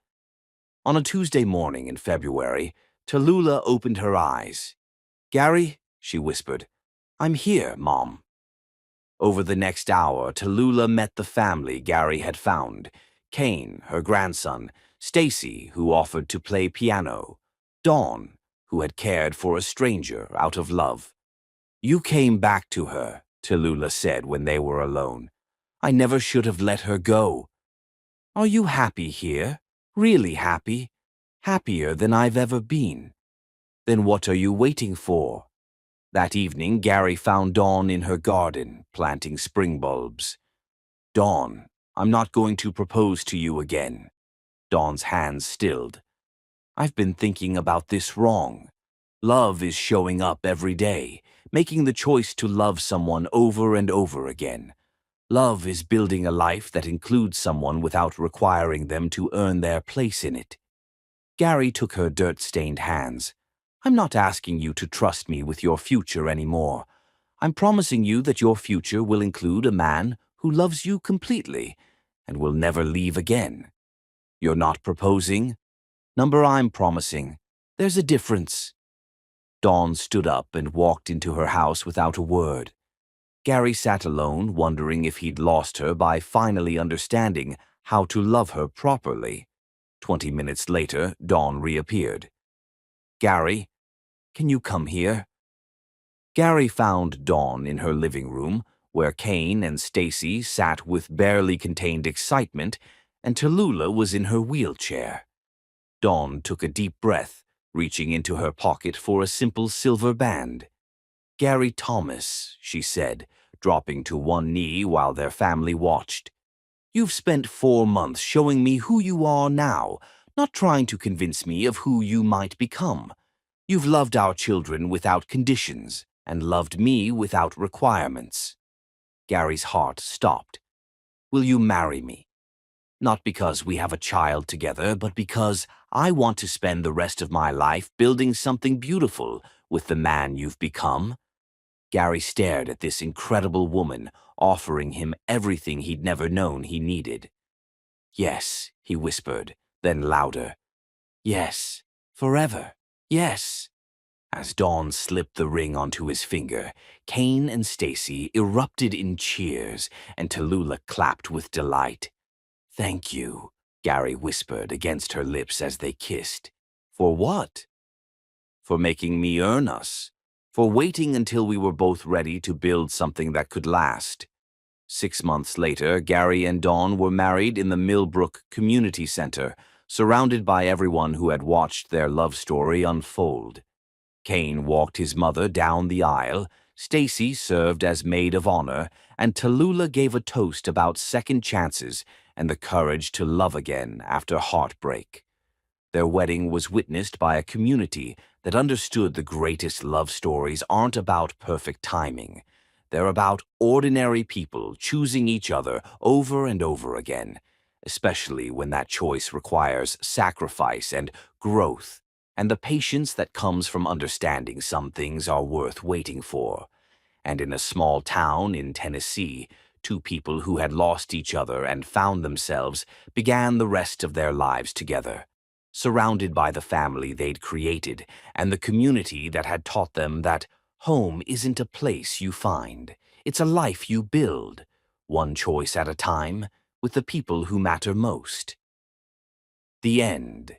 S2: On a Tuesday morning in February, Tallulah opened her eyes. Gary, she whispered, I'm here, Mom. Over the next hour, Tallulah met the family Gary had found. Kane, her grandson, Stacy, who offered to play piano, Dawn, who had cared for a stranger out of love. You came back to her, Tallulah said when they were alone. I never should have let her go. Are you happy here? Really happy? Happier than I've ever been? Then what are you waiting for? That evening, Gary found Dawn in her garden, planting spring bulbs. Dawn, I'm not going to propose to you again. Dawn's hands stilled. I've been thinking about this wrong. Love is showing up every day, making the choice to love someone over and over again. Love is building a life that includes someone without requiring them to earn their place in it. Gary took her dirt-stained hands. I'm not asking you to trust me with your future anymore. I'm promising you that your future will include a man who loves you completely and will never leave again. You're not proposing? Number, I'm promising. There's a difference. Dawn stood up and walked into her house without a word. Gary sat alone, wondering if he'd lost her by finally understanding how to love her properly. 20 minutes later, Dawn reappeared. Gary, can you come here? Gary found Dawn in her living room, where Kane and Stacy sat with barely contained excitement, and Tallulah was in her wheelchair. Dawn took a deep breath, reaching into her pocket for a simple silver band. Gary Thomas, she said, dropping to one knee while their family watched. You've spent 4 months showing me who you are now, not trying to convince me of who you might become. You've loved our children without conditions, and loved me without requirements. Gary's heart stopped. Will you marry me? Not because we have a child together, but because I want to spend the rest of my life building something beautiful with the man you've become. Gary stared at this incredible woman, offering him everything he'd never known he needed. Yes, he whispered, then louder. Yes, forever. Yes. As Dawn slipped the ring onto his finger, Kane and Stacy erupted in cheers, and Tallulah clapped with delight. Thank you, Gary whispered against her lips as they kissed. For what? For making me earn us. For waiting until we were both ready to build something that could last. 6 months later, Gary and Dawn were married in the Millbrook Community Center, surrounded by everyone who had watched their love story unfold. Kane walked his mother down the aisle, Stacy served as maid of honor, and Tallulah gave a toast about second chances and the courage to love again after heartbreak. Their wedding was witnessed by a community that understood the greatest love stories aren't about perfect timing. They're about ordinary people choosing each other over and over again, especially when that choice requires sacrifice and growth, and the patience that comes from understanding some things are worth waiting for. And in a small town in Tennessee, 2 people who had lost each other and found themselves began the rest of their lives together, surrounded by the family they'd created and the community that had taught them that home isn't a place you find, it's a life you build, one choice at a time, with the people who matter most. The end.